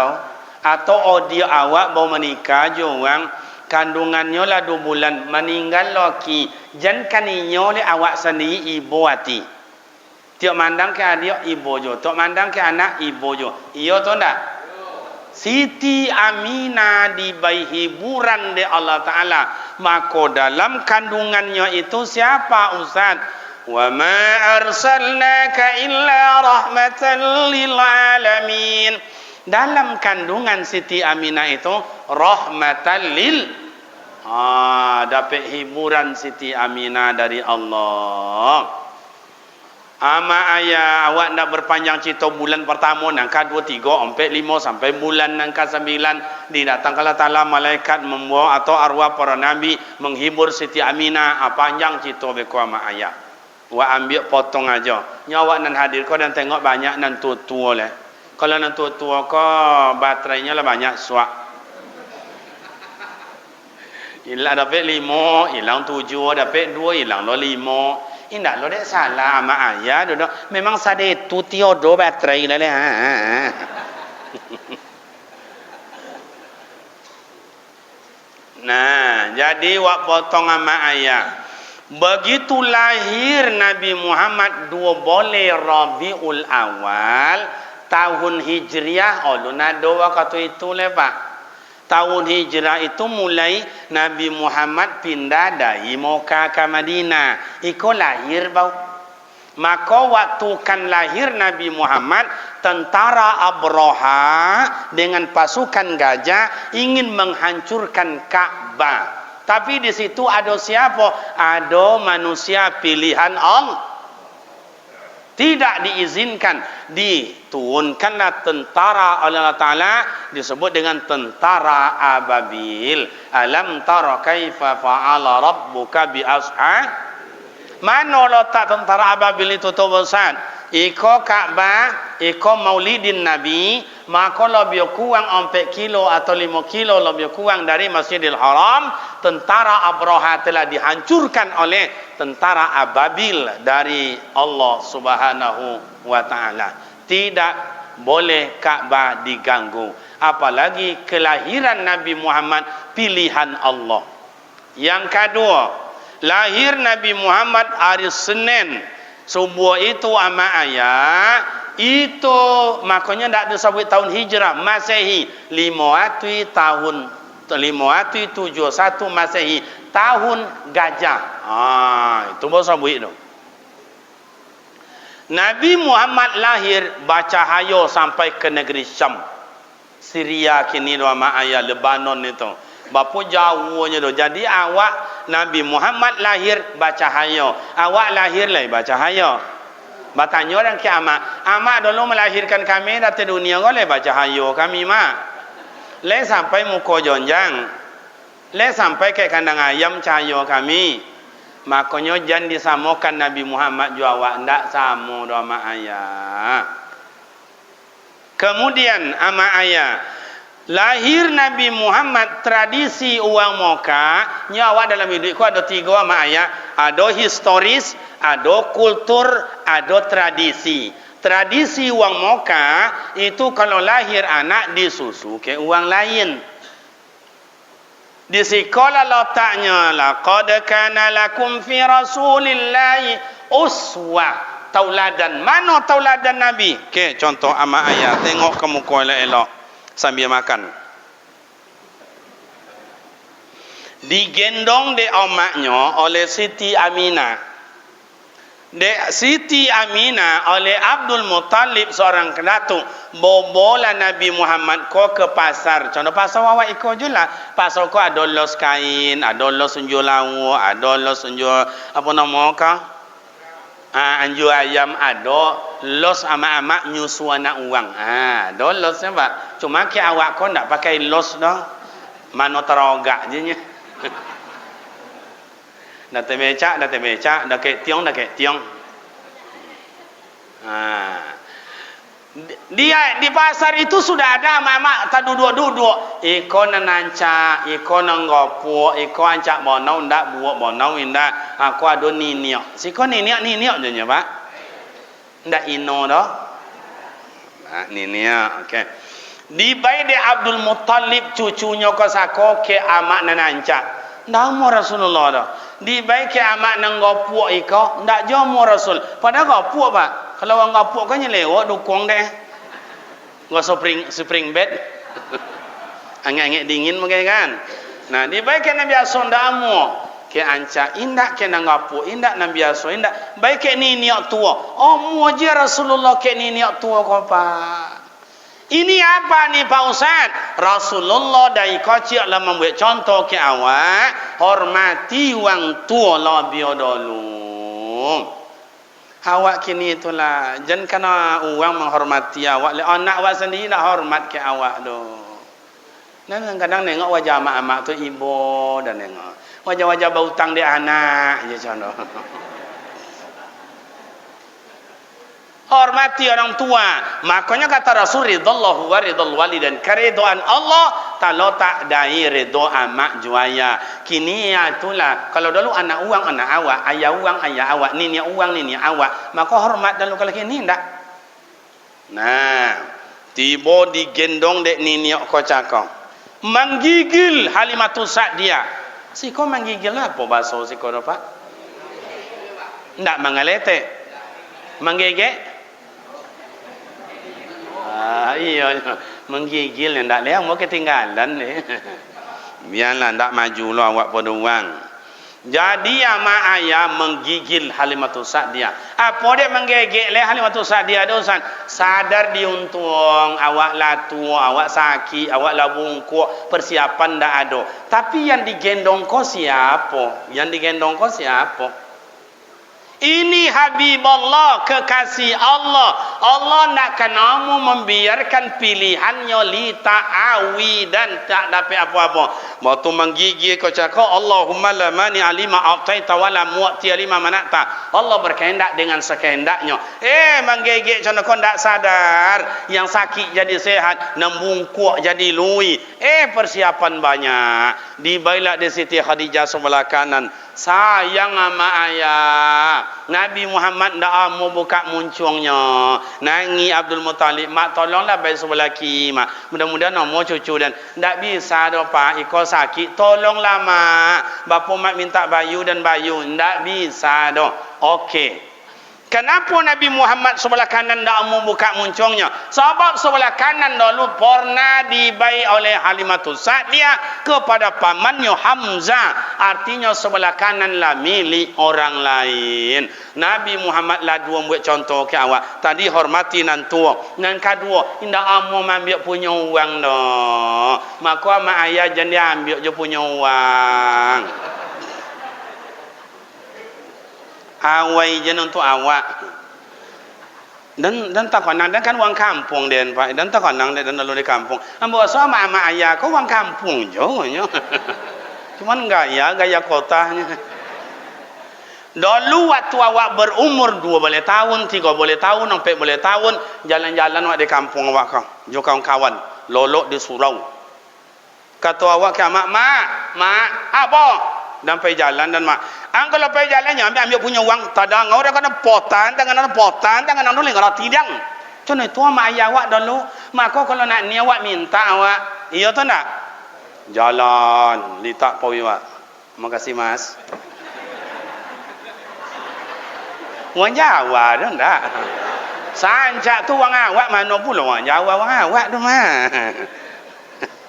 atau audio awak baru menikah, juang kandungannya lah 2 bulan, meninggal laki, jan kaninyo le awak sendiri ibu hati. Tiap mandang ke adik ibu jo, tiap mandang ke anak ibu jo. Iya tu ndak? Siti Aminah dibai hiburan di Allah Ta'ala. Maka dalam kandungannya itu siapa Ustaz? Wa ma arsalnaka illa rahmatan lil alamin. Dalam kandungan Siti Aminah itu rahmatan lil dapat hiburan Siti Aminah dari Allah. Ama ayah awak nak berpanjang cerita bulan pertama nangka 2 3 4 5 sampai bulan nangka 9 didatangkanlah Ta'ala malaikat membawa atau arwah para nabi menghibur Siti Aminah. Panjang cerita beko ama ayah. Wa ambil potong aja. Nyawa nan hadir kau dan tengok banyak nan tua-tua leh. Kalau nan tua-tua kau baterainya lah banyak suak. Hilang dapat 5, hilang 7, dapat 2, hilang lo 5. Indak lo dek salah ama ayah duduk. Memang sade tu tiodo baterai lah leh. Nah, jadi wak potong ama ayah. Begitu lahir Nabi Muhammad 2 boleh Rabiul Awal tahun Hijriah. Lu nak doa kata itu le pak. tahun hijrah itu mulai Nabi Muhammad pindah dari Mekah ke Madinah. Iko lahir bau. Maka waktu kan lahir Nabi Muhammad, tentara Abraha dengan pasukan gajah ingin menghancurkan Ka'bah. Tapi di situ ada siapa? Ada manusia pilihan Allah. Tidak diizinkan, diturunkanlah tentara oleh Allah Ta'ala, disebut dengan tentara ababil. Alam tara kaifa fa'ala rabbuka bi ashab. Mana letak tentara ababil itu tu Ustaz? Iko Ka'bah, iko maulidin Nabi, maka lebih kurang 4 kilo atau 5 kilo lebih kurang dari Masjidil Haram, tentara Abraha telah dihancurkan oleh tentara ababil dari Allah Subhanahu wa Ta'ala. Tidak boleh Ka'bah diganggu, apalagi kelahiran Nabi Muhammad pilihan Allah. Yang kedua, lahir Nabi Muhammad hari Senin. Subuh itu ama ayah itu makanya tidak disebut tahun hijrah Masehi, 500 tahun 571 Masehi, tahun gajah. Itu bahasa buik tu. Nabi Muhammad lahir baca hayo sampai ke negeri Syam, Syria kini dua ama ayah, Lebanon itu. Bapa jauhnya tu. Jadi awak Nabi Muhammad lahir baca hayo, awak lahir lah baca hayo. Bertanya orang ke amak dulu melahirkan kami dari dunia kau le baca hayo kami mak. Le sampai muka jonjang, le sampai ke kandang ayam cahayo kami. Makanya jangan disamakan Nabi Muhammad jua awak ndak sama doa mak ayah. Kemudian ama ayah, lahir Nabi Muhammad tradisi uang moka nyawa dalam hidupku ada 3 ama ayat. Ada historis, ada kultur, ada tradisi. Tradisi uang moka itu kalau lahir anak disusu ke uang lain. Di sekolah letaknya laqad kana lakum fi rasulillahi uswah, tauladan. Mana tauladan Nabi? Okey, contoh ama ayat, tengok ke muka elok-elok sambil makan. Digendong de omaknya oleh Siti Aminah. De Siti Aminah oleh Abdul Muttalib seorang datuk. Bobola Nabi Muhammad ko ke pasar. Contoh pasar awak iko je lah. Pasar ko ada los kain, ada los unjul lawu, ada los unjul apa nama ka? Anjur ayam, ada los ama-ama nyusu anak uang. Ada losnya pak. Cuma ke awak ko ndak pakai los dah. Mano terogak je nya. Dah temecak, dah ke tiong, Dia di pasar itu sudah ada mama tak duduk-duduk. Iko nananca, iko nanggopo, iko ancak bonau ndak buat bonau indak. Aku ada niniok. Siko niniok je nya pak. Ndak ino dah. Niniok, okey. Di bayi de Abdul Muttalib cucunya ko sako ke amak nananca. Ndak mau Rasulullah dah. Di bayi ke amak nanggopo iko ndak jomo Rasul. Padahal gopo pak. Kalau orang gopo kan nyelewak dukung deh. Gak spring bed. Angin dingin mungkin kan. Nah, di baik kena biasa ndamu. Ke anca indak kena ngapu, indak nan biasa indak. Baik ke ni niat tua. Oh, mu je Rasulullah ke ni niat tua ko pak. Ini apa ni Pak Ustaz? Rasulullah dari kecil lah membuat contoh ke awak, hormati wang tua lebih dulu. Awak kini itulah, jangan kena orang menghormati awak. Anak awak sendiri nak hormat ke awak tu. Dan kadang nengok wajah mak-mak tu ibu dan nengok wajah-wajah berhutang dia anak je contoh. Hormati orang tua. Makanya kata Rasul ridallahu wa ridal walidain. Keridhaan Allah kalau tak dai ridha amak juaya. Kini ya itulah. Kalau dulu anak uang anak awak, ayah uang ayah awak, nini uang nini awak, maka hormat dulu kalau kini ndak. Nah, tiba digendong dek nini ko cakap. Menggigil Halimatus Sa'diyah. Siko menggigil apa bahasa siko Pak? Ndak mengelete. Menggigil Iya, menggigil yang tak lihat mau ketinggalan ni. Biarlah tak maju lah awak pada orang. Jadi ama ayah menggigil Halimatus Sa'diyah. Apa dia menggigil Halimatus Sa'diyah dosan? Sadar diuntung awak latu, awak sakit, awak labungkuk, persiapan tak ada. Tapi yang digendong kau siapa? Yang digendong kau siapa? Ini Habibullah, kekasih Allah. Allah nak kamu membiarkan pilihannya li ta'awi dan tak dapat apa-apa. Waktu menggigil kau cakap Allahumma la mani alima a'taita wa la mu'ti lima manata. Allah berkehendak dengan sekehendaknya. Menggigil contoh kau tak sadar, yang sakit jadi sehat, nembungkuk jadi lui. Persiapan banyak. Dibailah di Siti Khadijah sebelah kanan. Sayang ama ayah. Nabi Muhammad dah mau buka muncungnya. Nangi Abdul Muttalib, mak tolonglah bayi sebelah kiri mak. Mudah-mudahan mau cucu dan tak bisa dah pak, ikut sakit. Tolonglah mak. Bapa mak minta bayu dan bayu, tak bisa dah. Okey. Kenapa Nabi Muhammad sebelah kanan tak mau buka muncungnya? Sebab sebelah kanan dulu pernah dibai oleh Halimatus Sa'diyah kepada pamannya Hamzah. Artinya sebelah kanan lah milik orang lain. Nabi Muhammad lah dua buat contoh ke awak. Tadi hormati nan tua. Nan kedua, indah amo ambil punya uang dah. Maka mak ayah jangan ambil je punya uang. Awai je untuk awak. Dan tak konang dan kan uang kampung den pak. Dan tak konang dan lalu di kampung. Ambo sama ama ayah kau uang kampung jo nyo. Cuman gaya kotanya. Dulu waktu awak berumur 2 boleh tahun, 3 boleh tahun, 4 boleh tahun, jalan-jalan awak di kampung awak kau. Jo kawan-kawan, lolok di surau. Kata awak ke mak, apa? Dan pergi jalan dan mak. Kalau pergi jalannya ambil punya uang, tadang orang kena potan, tangan dulu enggak roti dang. Contoh itu mak ayah awak dulu, maka kalau nak ni awak minta awak, iya tu nak? Jalan, litak pawi awak. Makasih mas. Uang Jawa tu enggak. Sanjak tu uang awak mana pula uang Jawa uang awak tu mah.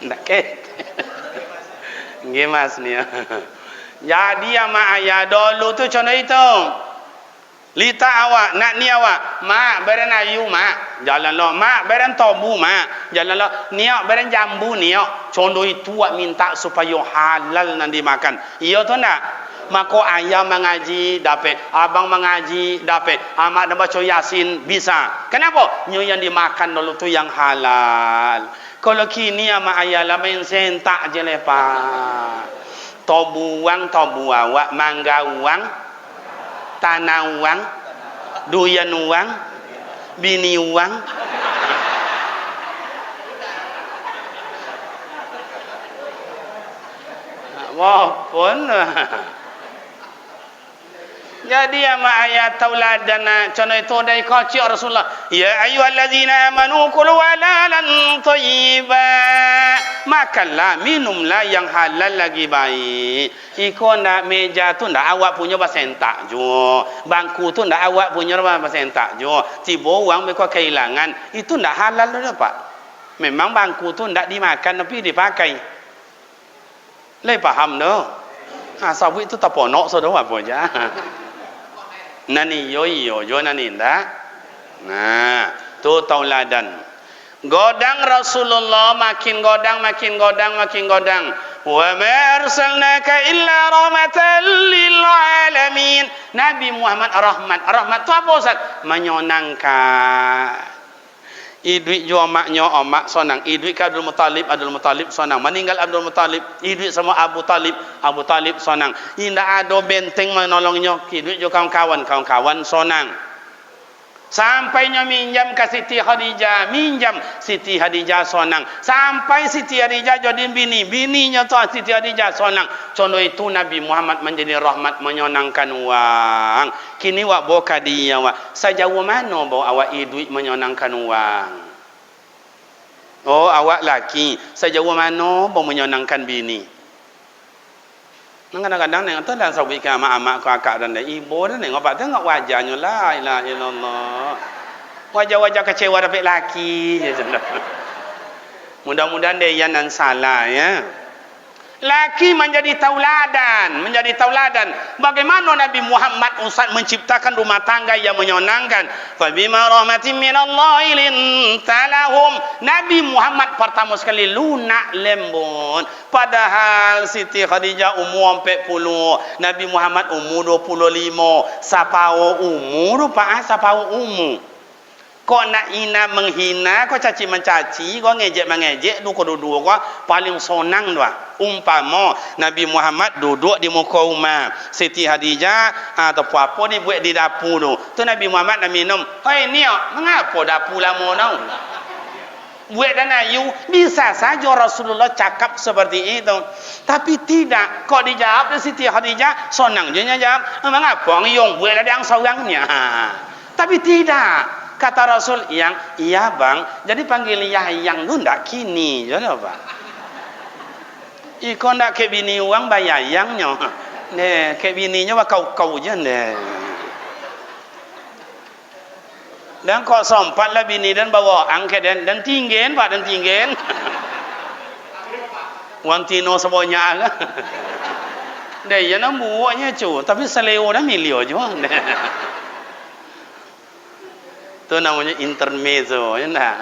Ndak ke. Nggih mas ni. Jadi ama ayah dulu tu contoh itu. Lita awak, nak ni awak, mak beren ayu mak, jalan lo, mak beren tobu mak, jalan lo, niak beren jambu niak. Contoh itu awak minta supaya halal nanti makan. Iya tu nak? Maka ayah mengaji dapat, abang mengaji dapat, amak dah baca Yasin bisa. Kenapa? Nyo yang dimakan dulu tu yang halal. Kalau kini ama ayah lah main sentak je lepas. Tobu awak, mangga uang, tanah uang, duyan uang, bini uang. Wah pun. Jadi ama ayat tauladan contoh itu dari kocik Rasulullah. Ya ayyuhallazina amanu kulu halalan thayyiban. Makanlah, minumlah yang halal lagi baik. Iko nak meja tu ndak awak punya basentak jo. Bangku tu ndak awak punya basentak jo. Tiba uang mereka kehilangan. Itu ndak halal dah Pak. Memang bangku tu ndak dimakan tapi dipakai. Leh paham dah. Sawi itu tak ponok saudara apa aja. Nani yo nani ndak. Nah, tu tauladan. Godang Rasulullah makin godang. Wa ma arsalnaka illa rahmatan lil alamin. Nabi Muhammad rahmat tu apa Ustaz? Menyenangkan. Idui jo maknya omak sonang. Idui ke Abdul Muttalib sonang. Meninggal Abdul Muttalib, idui sama Abu Talib sonang. Indah ada benteng menolongnya. Idui jo kawan-kawan sonang. Sampainya minjam ke Siti Khadijah sonang. Sampai Siti Khadijah jadi bininya tu Siti Khadijah sonang. Contoh itu Nabi Muhammad menjadi rahmat menyenangkan wang. Kini wak boka dia wak. Sejauh mana bawa awak idui menyenangkan wang? Oh awak laki. Sejauh mana bawa menyenangkan bini? Kadang-kadang nengok tu dah sawi ke amak-amak kakak dan ibu dan nengok pak tengok wajahnya la ilaha illallah. Wajah-wajah kecewa dapat laki je. Mudah-mudahan dia yang dan salah ya. Laki menjadi tauladan. Bagaimana Nabi Muhammad Ustaz menciptakan rumah tangga yang menyenangkan. Fa bima rahmatin minallahi lintalahum. Nabi Muhammad pertama sekali lunak lembut. Padahal Siti Khadijah umur 40, Nabi Muhammad umur 25. Sapau umur sapau umur. Kau nak ina menghina, kau caci mencaci, kau ngejek mengejek, dua kau paling sonang dua. Umpama Nabi Muhammad duduk di muka rumah, Siti Khadijah atau apa ni buat di dapur tu. Tu Nabi Muhammad nak minum. Hei ni, mengapa dapur lama tau? Buat dan ayu, bisa saja Rasulullah cakap seperti itu. Tapi tidak, kau dijawab Siti Khadijah, sonang je jawab. Mengapa ngiyong buat ada yang seorangnya? Tapi tidak. Kata Rasul yang iya bang, jadi panggil yang tu ndak kini je lah pak. Iko ndak ke bini uang bayar yangnya, ne ke bininya wah kau je ne. Dan kau sempat lah bini dan bawa angket dan tinggen pak dan tinggen. Wantino semuanya lah. Dia yang buatnya cu, tapi seleo dah milio je. Itu namanya intermezzo ya nah.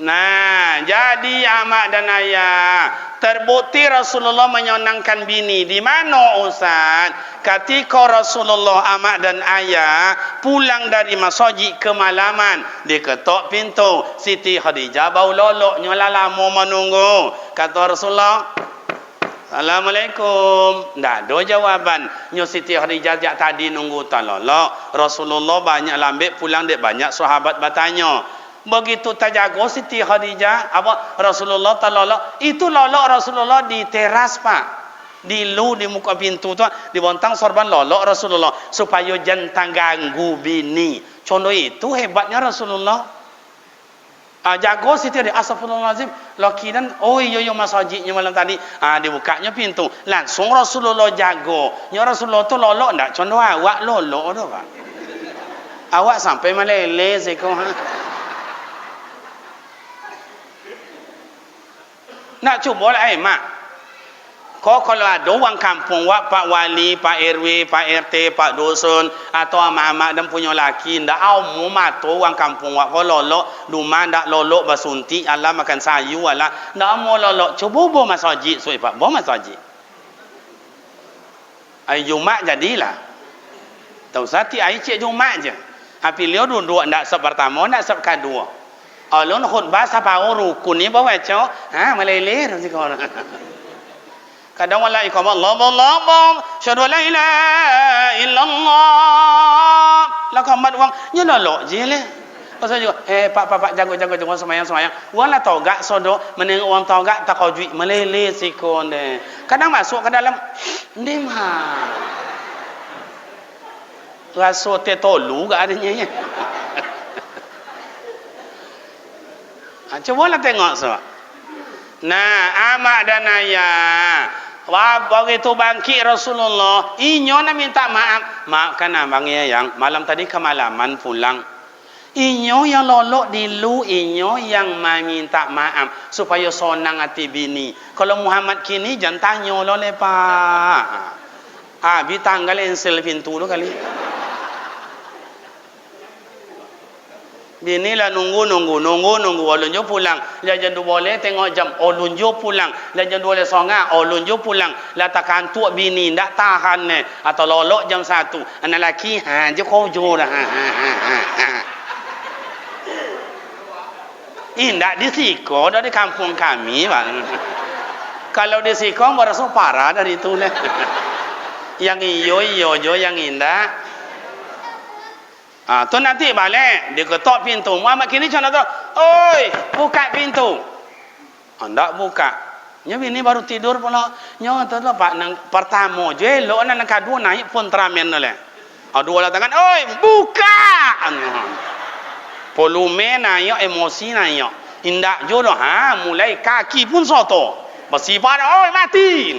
Nah, jadi amak dan ayah terbukti Rasulullah menyenangkan bini. Di mana Ustaz? Ketika Rasulullah amak dan ayah pulang dari masjid kemalaman, diketok pintu, Siti Khadijah bau loloknya lama menunggu. Kata Rasulullah, Assalamualaikum. Tak ada jawaban. Siti Khadijah jak tadi nunggu tak lolok. Rasulullah banyak lambat pulang dek banyak sahabat bertanya. Begitu terjaga Siti Khadijah apa Rasulullah tak lolok. Itu lolok Rasulullah di teras pak. Di muka pintu tu dibontang sorban lolok Rasulullah supaya jangan ganggu bini. Contoh itu hebatnya Rasulullah. Jago Siti dia astagfirullahalazim laki dan yo masjidnya malam tadi dibukanya pintu langsung Rasulullah jago Rasulullah tu lolok ndak contoh awak lolok tu pak awak sampai meleleh seko nak cuba lah mak kau kalau ada orang kampung wak Pak Wali, Pak RW, Pak RT, Pak Dusun atau amak-amak dan punya laki ndak au mato orang kampung wak kau lolok rumah ndak lolok basunti Allah makan sayu Allah ndak mau lolok cuba bawa masjid suai pak bawa masjid ai Jumat jadilah tahu sati ai cik Jumat je api leo duduk ndak sab pertama ndak sab kedua alun khutbah sapau rukun ni bawa cok meleleh nanti kau kadang wala iqam Allah syahadu la ilaha illallah la kamat wang nya lolok je le pasal juga pak jago semayang wala togak sodo meneng orang togak tak kau juit melele sikon de kadang masuk ke dalam ndim raso te tolu gak adanya nya coba lah tengok so nah amak dan ayah begitu bangkit Rasulullah inyo nak minta maafkan abang ya yang malam tadi kemalaman pulang inyo yang lolok dilu inyo yang meminta maaf supaya sonang hati bini kalau Muhammad kini jangan tanya lo lepak bitanggal ensel pintu lo kali bini lah nunggu ulun jo pulang jangan du boleh tengok jam ulun jo pulang jangan du boleh songa ulun jo pulang lah takkan tua bini ndak tahan ne atau lolok jam 1 anak laki je kau jo dah ndak di siko dah di kampung kami bang kalau di siko berasa parah dari itu lah yang iyo jo yang indah tu nanti balik dia ketok pintu Muhammad kini macam tu oi buka pintu ndak buka nya bini baru tidur pula nya tu pak nang pertama je lo nang kedua naik pun teramen le dua lah tangan oi buka volume naik emosi naik indak jodoh mulai kaki pun soto bersifat oi mati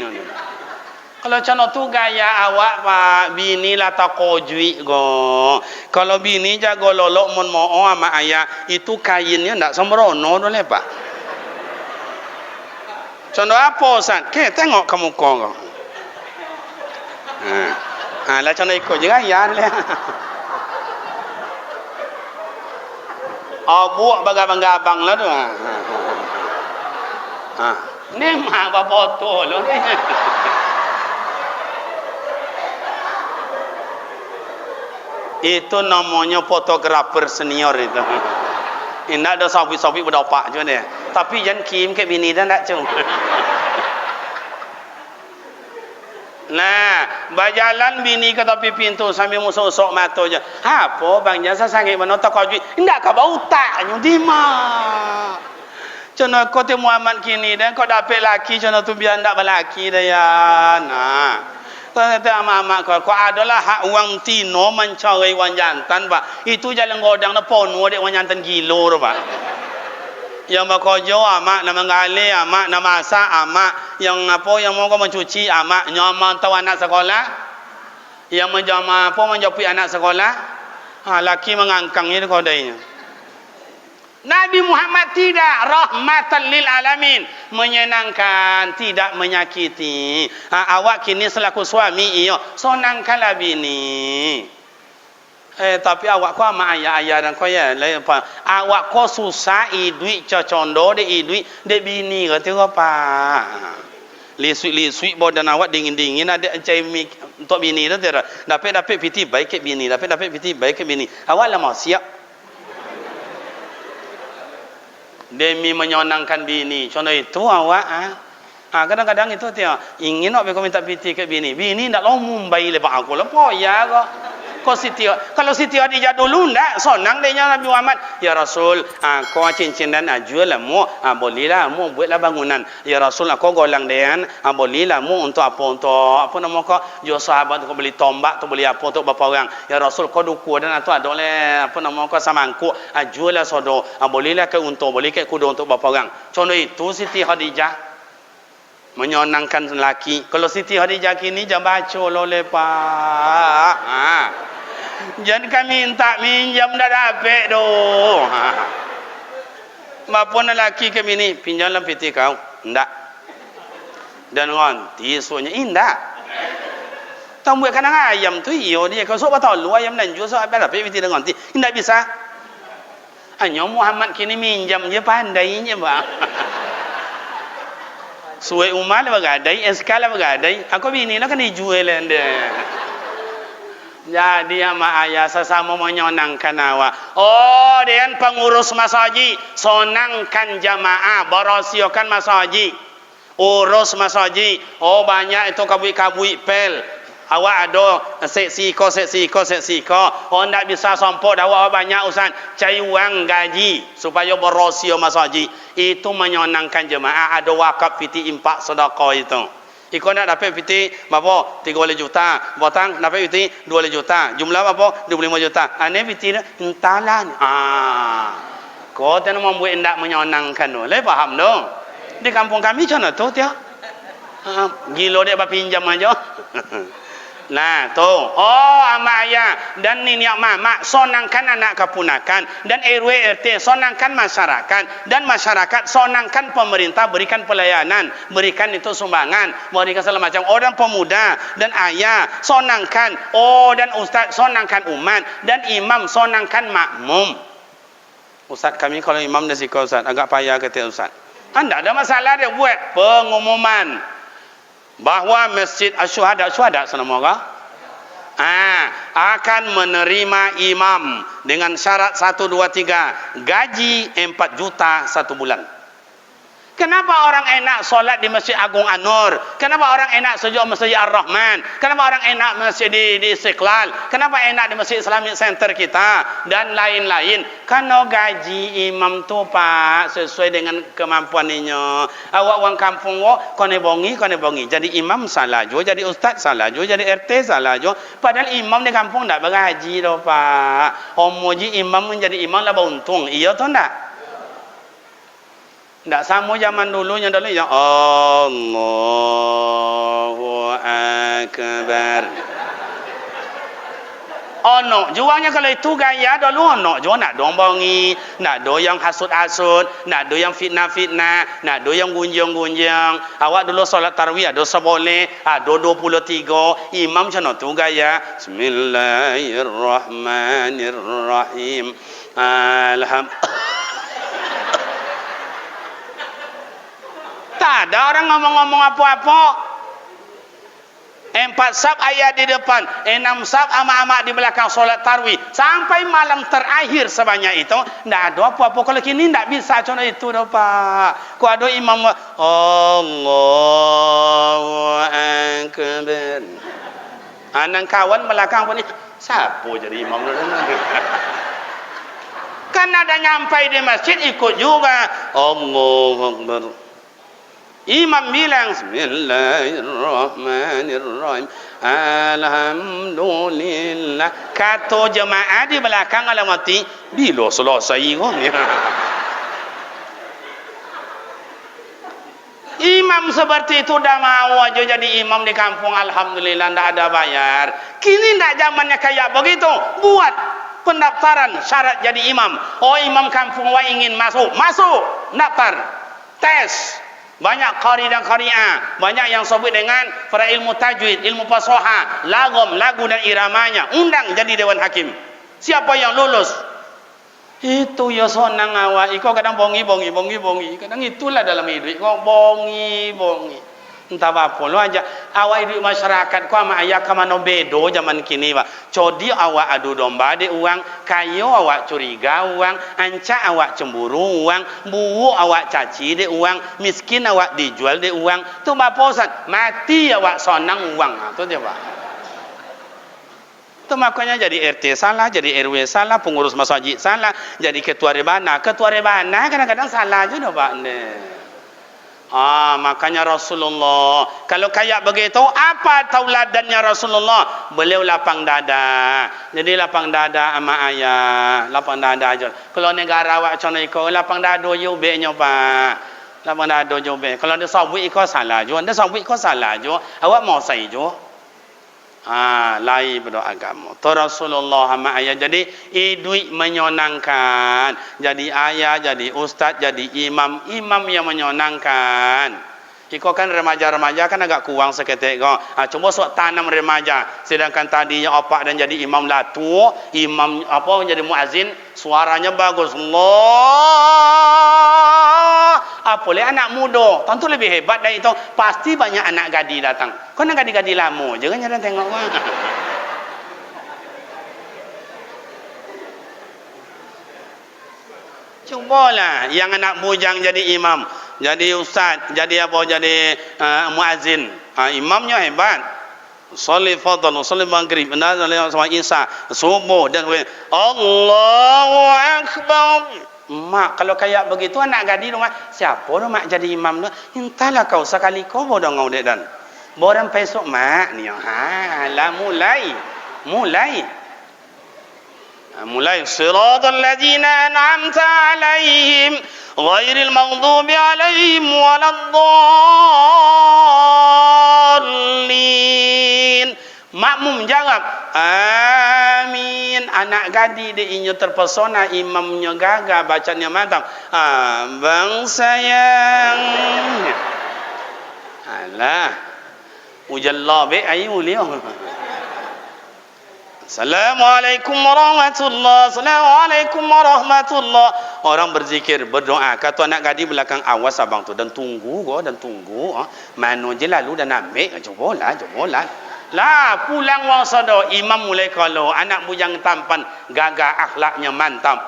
Kalau cano tu gaya awak pak bini lah tak kojui go. Kalau bini jago lolok mon mo sama ayah itu kainnya ndak sembrono dole pak. Contoh apa Ustaz? Ke tengok kamu kau. Lah contoh ikut je gaya le. Buat bagabang-gabang lah tu. Ni mah apa foto lo ni. Itu namanya fotografer senior itu. Indah ada sapi-sapi berdopak je ni. Tapi jangan kim ke bini dah nak cung. Nah, berjalan bini ke tepi pintu sambil musuk-musuk mata je. Apa bang jasa sangat mana tak kau jual? Indak kau bau tak nyudi mah. Cuma kau tu Muhammad kini dan kau dapat laki cuma tu biar ndak berlaki dah ya. Nah. Kata mak kau adalah hak uang tino mencari wan jantan pak. Itu jalan godang na pono dek wan jantan gilo tu pak. Yang bekerja amak nak menggali amak nak masak amak yang apa yang mau kau mencuci amak nyaman tahu anak sekolah yang menjama apa menjauhi anak sekolah laki mengangkang itu kau dainya. Nabi Muhammad tidak rahmatan lil alamin, menyenangkan, tidak menyakiti. Awak kini selaku suami iyo, sonangkanlah bini. Tapi awak ko ama ayah dan ko ya, awak ko susah idui cocondo de idui de bini kata apa? Lisui badan awak dingin ada encai untuk bini tu tidak. Dapat piti baik ke bini, dapat piti baik ke bini. Awak lah mau siap. Demi menyenangkan bini. Contoh itu awak kadang-kadang itu dia ingin nak kau minta piti ke bini. Bini ndak lo Mumbai lepak aku lepo ya kau. Kau Siti kalau Siti Khadijah dulu ndak sonang dia Nabi Muhammad. Ya Rasul, kau cincin dan jual lah mu, bolehlah mu buatlah bangunan. Ya Rasul, aku golang dean, bolehlah mu untuk apa nama kau? Jo sahabat kau beli tombak tu beli apa untuk berapa orang. Ya Rasul, kau duku dan atau ada oleh apa nama kau samangku, jual lah sodo, bolehlah ke untuk boleh ke kuda untuk berapa orang. Contoh itu Siti Khadijah menyenangkan lelaki. Kalau Siti Khadijah kini jangan baca lo lepak. Jangan kami minta minjam dah dapat doh. Maupun lelaki kami ni pinjamlah piti kau. Ndak. Dan nganti suanya indak. Tahu buat kadang ayam tu iyo dia kau sok batau lu ayam dan jual sok apa dapat piti dengan nganti. Indak bisa. Hanya Muhammad kini minjam je pandainya bang. Suai umar lah bergadai, eskala bergadai. Aku bini nak kan dijual anda. Jadi ama ayah sesama menyenangkan awak. Oh, dia pengurus masjid, sonangkan jamaah, berasiokan masjid, urus masjid. Oh banyak itu kabui pel. Awak ada seksi ko. Oh ndak bisa sompok awak banyak usan cari uang gaji supaya berosio masjid. Itu menyenangkan jemaah. Ada wakaf piti impak sedekah itu. Iko nak dapat piti berapa? 30 juta. Batang dapat piti 20 juta. Jumlah berapa? 25 juta. Ane piti entahlah. Kau tak nak membuat ndak menyenangkan tu. Le faham dong? Di kampung kami macam tu dia. Gilo dia berpinjam aja. Nah tu, ama ayah dan nenek mama sonangkan anak keponakan dan RW RT sonangkan masyarakat dan masyarakat sonangkan pemerintah berikan pelayanan, berikan itu sumbangan, berikan segala macam orang pemuda dan ayah sonangkan, dan ustaz sonangkan umat dan imam sonangkan makmum. Ustaz kami kalau imam dah sikau ustaz agak payah kata ustaz. Anda ada masalah dia buat pengumuman bahawa Masjid Asy-Syuhada senama kah? Akan menerima imam dengan syarat 1 2 3 gaji 4 juta 1 bulan. Kenapa orang enak solat di Masjid Agung An-Nur? Kenapa orang enak sujud Masjid Ar-Rahman? Kenapa orang enak masjid di Istiqlal? Kenapa enak di Masjid Islamic Center kita dan lain-lain? Karena gaji imam tu pak sesuai dengan kemampuannya. Awak orang kampung kone bongi. Jadi imam salah jo, jadi ustaz salah jo, jadi RT salah jo. Padahal imam di kampung tak bergaji doh pak. Homoji imam menjadi imam lah beruntung. Iya tu tak? Tak sama zaman dulu yang ya Allahu akbar. Ono juangnya kalau itu gaya dulu ono jual nak dong bongi, nak do yang hasut-hasut, nak do yang fitnah-fitnah, nak do yang gunjang-gunjang. Awak dulu solat tarawih dosa boleh, do 23 imam macam tu gaya. Bismillahirrahmanirrahim. Tak ada orang ngomong-ngomong apa-apa. 4 sab ayat di depan, 6 sab ama-ama di belakang solat tarawih sampai malam terakhir sebanyak itu, tidak ada apa-apa. Kalau kini tidak bisa contoh itu dah Pak. Kalau ada imam Allahu akbar, anak kawan belakang pun siapa jadi imam dulu kan ada nyampai di masjid ikut juga Allahu akbar. Imam bilang Bismillahirrahmanirrahim. Alhamdulillah. Kata jemaah di belakang alamati bila selesai kan. Imam seperti itu dah mau aja jadi imam di kampung, alhamdulillah tidak ada bayar. Kini tidak zamannya kayak begitu. Buat pendaftaran syarat jadi imam. Oh, imam kampung wa ingin masuk, daftar, tes. Banyak qari dan qari'ah, banyak yang sebut dengan para ilmu tajwid, ilmu fasoha, lagom, lagu dan iramanya, undang jadi dewan hakim. Siapa yang lulus? Itu ya sonang awak. Iko kadang bongi. Kadang itulah dalam hidup. Iko bongi. Entah apa lo aja. Awak hidup masyarakat ko ama ayah ka mano bedo zaman kini Pak. Codi awak adu domba de uang, kayo awak curiga uang, anca awak cemburu uang, buwu awak caci de uang, miskin awak dijual de uang. Tu bapa Ustaz, mati awak sonang uang. Tu dia Pak. Tu makanya jadi RT salah, jadi RW salah, pengurus masjid salah, jadi ketua rebana kadang-kadang salah juga Pak. Makanya Rasulullah kalau kayak begitu, apa tauladannya Rasulullah? Beliau lapang dada. Jadi lapang dada sama ayah, lapang dada aja. Kalau negara awak contoh iko lapang dada yo be nya Pak. Lapang dada yo be. Kalau dia sabut iko salah jo, dia sabut iko salah jo. Awak mau sai jo. Lain pada agama. Tu Rasulullah sama ayah. Jadi hidup menyenangkan. Jadi ayah, jadi ustaz, jadi imam yang menyenangkan. Iko kan remaja-remaja kan agak kurang seketik kau. Cuma sok tanam remaja. Sedangkan tadinya opak dan jadi imam latu, imam apa jadi muazzin, suaranya bagus. Allah. Apalagi anak muda, tentu lebih hebat dari itu. Pasti banyak anak gadi datang. Kau nak gadi-gadi lama, jangan jangan tengok wah. Cubalah yang anak bujang jadi imam, jadi ustaz, jadi apa, jadi muazzin. Imamnya hebat. Sholli fadl, sholli maghrib, dan sama Isa, subuh dan Allahu akbar. Mak kalau kayak begitu anak gadi rumah, siapa dah mak jadi imam tu? Entahlah kau sekali kau bodoh ngau dek dan. Borang besok mak ni. Lah mulai siratal ladzina an'amta alaihim ghairil maghdubi alaihim waladdallin. Makmum jawab amin. Anak gadi dia inyo terpesona, imamnya gagah, bacanya mantap. Abang sayang. Alah. Ujalla be ayu liyo. Assalamualaikum warahmatullahi. Assalamualaikum warahmatullahi. Orang berzikir, berdoa. Kata anak gadi belakang, awas abang tu dan tunggu. Mana je lalu dan ambil. Cobalah. Lah pulang wang sodo, imam mulai kalau anak bujang tampan, gagah akhlaknya mantap.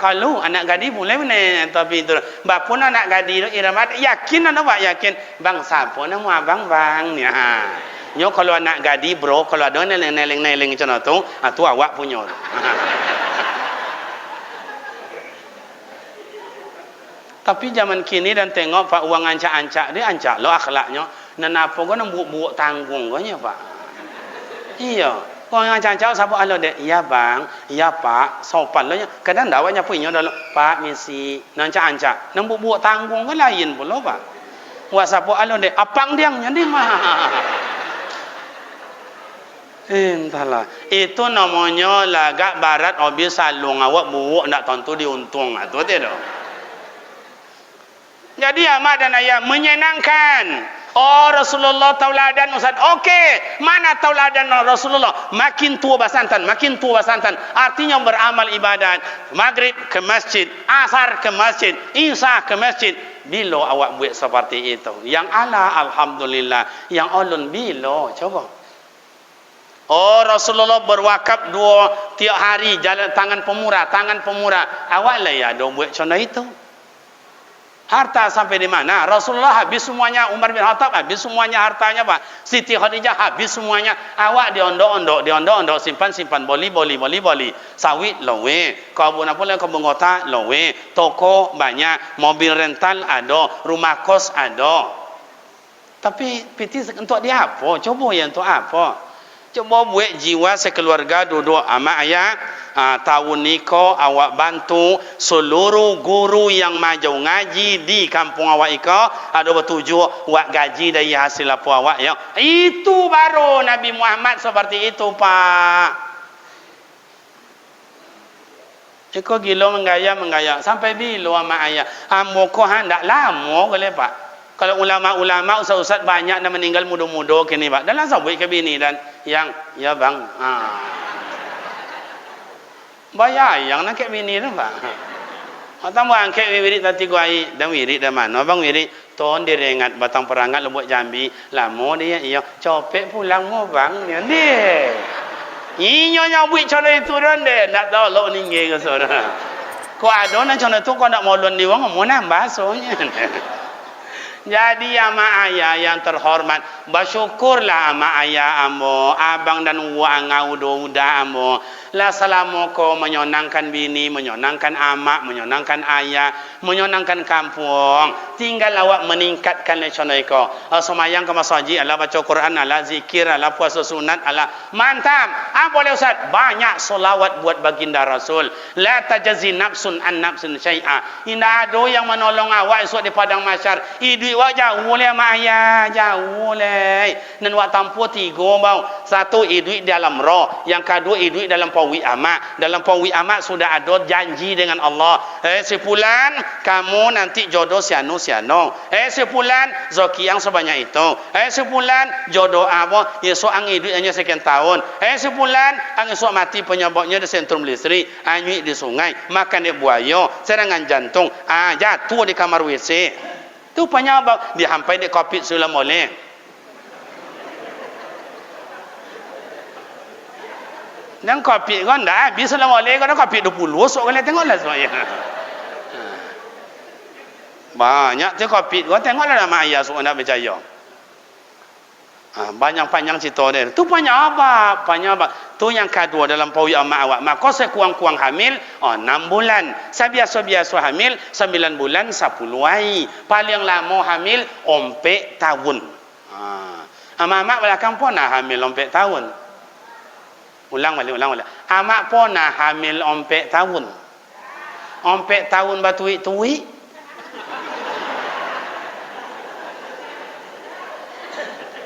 Kalau anak gadi mulai mana tapi itu. Bapun anak gadi tu iramat yakin ada pak yakin. Bang siapa nama abang bang ni Nyo kalau anak gadi bro, kalau ada neleng macam tu, tu awak punya. Tapi zaman kini dan tengok pak uang ancak-ancak dia ancak lo akhlaknya. Kenapa kau nak buat tanggung kau nya pak? Iya, kau yang ancak-ancak siapa alo dek? Iya bang, iya pak, sopan lo nya. Kadang dawanya punya dalam pak misi, ancak-ancak, nak buat tanggung kau lain pula pak. WhatsApp alon deh apang diang nyandi mah. Entahlah. Itu namanya lagak barat obi salung awak buuk ndak tentu diuntung tu tidak. Jadi amak dan ayah menyenangkan. Oh Rasulullah tauladan Ustaz. Okey, mana tauladan Rasulullah? Makin tua basantan, makin tua basantan. Artinya beramal ibadat. Maghrib ke masjid, asar ke masjid, isya ke masjid. Bila awak buat seperti itu? Yang Allah alhamdulillah, yang ulun bila coba. Oh Rasulullah berwakaf 2 tiap hari jalan tangan pemurah. Awak lah ya dong buat contoh itu. Harta sampai di mana? Rasulullah habis semuanya, Umar bin Khattab habis semuanya hartanya, Pak. Siti Khadijah habis semuanya. Awak diondok-ondok, simpan, boli. Sawit lowe, kebun apa lagi kebun kota lowe, toko banyak, mobil rental ada, rumah kos ada. Tapi piti untuk dia apa? Coba ya untuk apa? Coba buat jiwa sekeluarga duduk ama ayah tahun niko awak bantu seluruh guru yang maju ngaji di kampung awak iko ada bertuju wak gaji dari hasil apa awak ya. Itu baru Nabi Muhammad seperti itu Pak. Iko gilo menggaya sampai bila ama ayah. Amoko hendak lama boleh Pak. Kalau ulama-ulama ustaz-ustaz banyak yang meninggal muda-muda kini Pak. Dalam sabut ke bini dan yang ya bang. Bayar yang nak ke bini tu Pak. Atau buang ke wirid tadi guai dan wirid dah mana bang wirid ton direngat batang perangat lembut Jambi lama dia iya copek pulang mo bang ni. Inyo nyabui cara itu dan deh nak tahu lo ninggih ke saudara. Kau ada nak cara tu kau nak molon di wang mau nambah soalnya. Jadi ama ayah yang terhormat, bersyukurlah ama ayah amo, abang dan uwa ngau udah amo. Lah selama kau menyenangkan bini, menyenangkan amak, menyenangkan ayah, menyenangkan kampung. Tinggal awak meningkatkan leconai kau. Semayang ke masjid, ala baca Quran, ala zikir, ala puasa sunat, ala mantap. Apa boleh Ustaz? Banyak solawat buat baginda Rasul. La tajazi nafsun an nafsun syai'a. Indah ada yang menolong awak esok di padang mahsyar. Idui wak jauh le mak ayah, jauh le. Dan wak tampu 3 bau. 1 idui dalam roh, yang kedua idui dalam pawi amak. Dalam pawi amak sudah ada janji dengan Allah. Sebulan kamu nanti jodoh siano. Sebulan zoki yang sebanyak itu. Sebulan jodoh apa? Esok ang idui hanya sekian tahun. Sebulan ang esok mati penyebabnya di sentrum listrik, anyui di sungai, makan di buaya, serangan jantung, jatuh di kamar WC. Tu penyebab dihampai di COVID sulam oleh. Dan COVID kan dah habis sulam oleh kan COVID 20 sok kalian tengoklah saya. Banyak tu COVID kau tengoklah nama ayah sok nak percaya. Banyak panjang cerita dia. Tu banyak apa? Tu yang kedua dalam pawi amak awak. Maka sekurang-kurang hamil 6 bulan. Sebiasa-biasa hamil 9 bulan 10 hari. Paling lama hamil 4 tahun. Amak belakang pun nak hamil 4 tahun. Ulang balik. Amak pun nak hamil 4 tahun. 4 tahun batuik-tuik.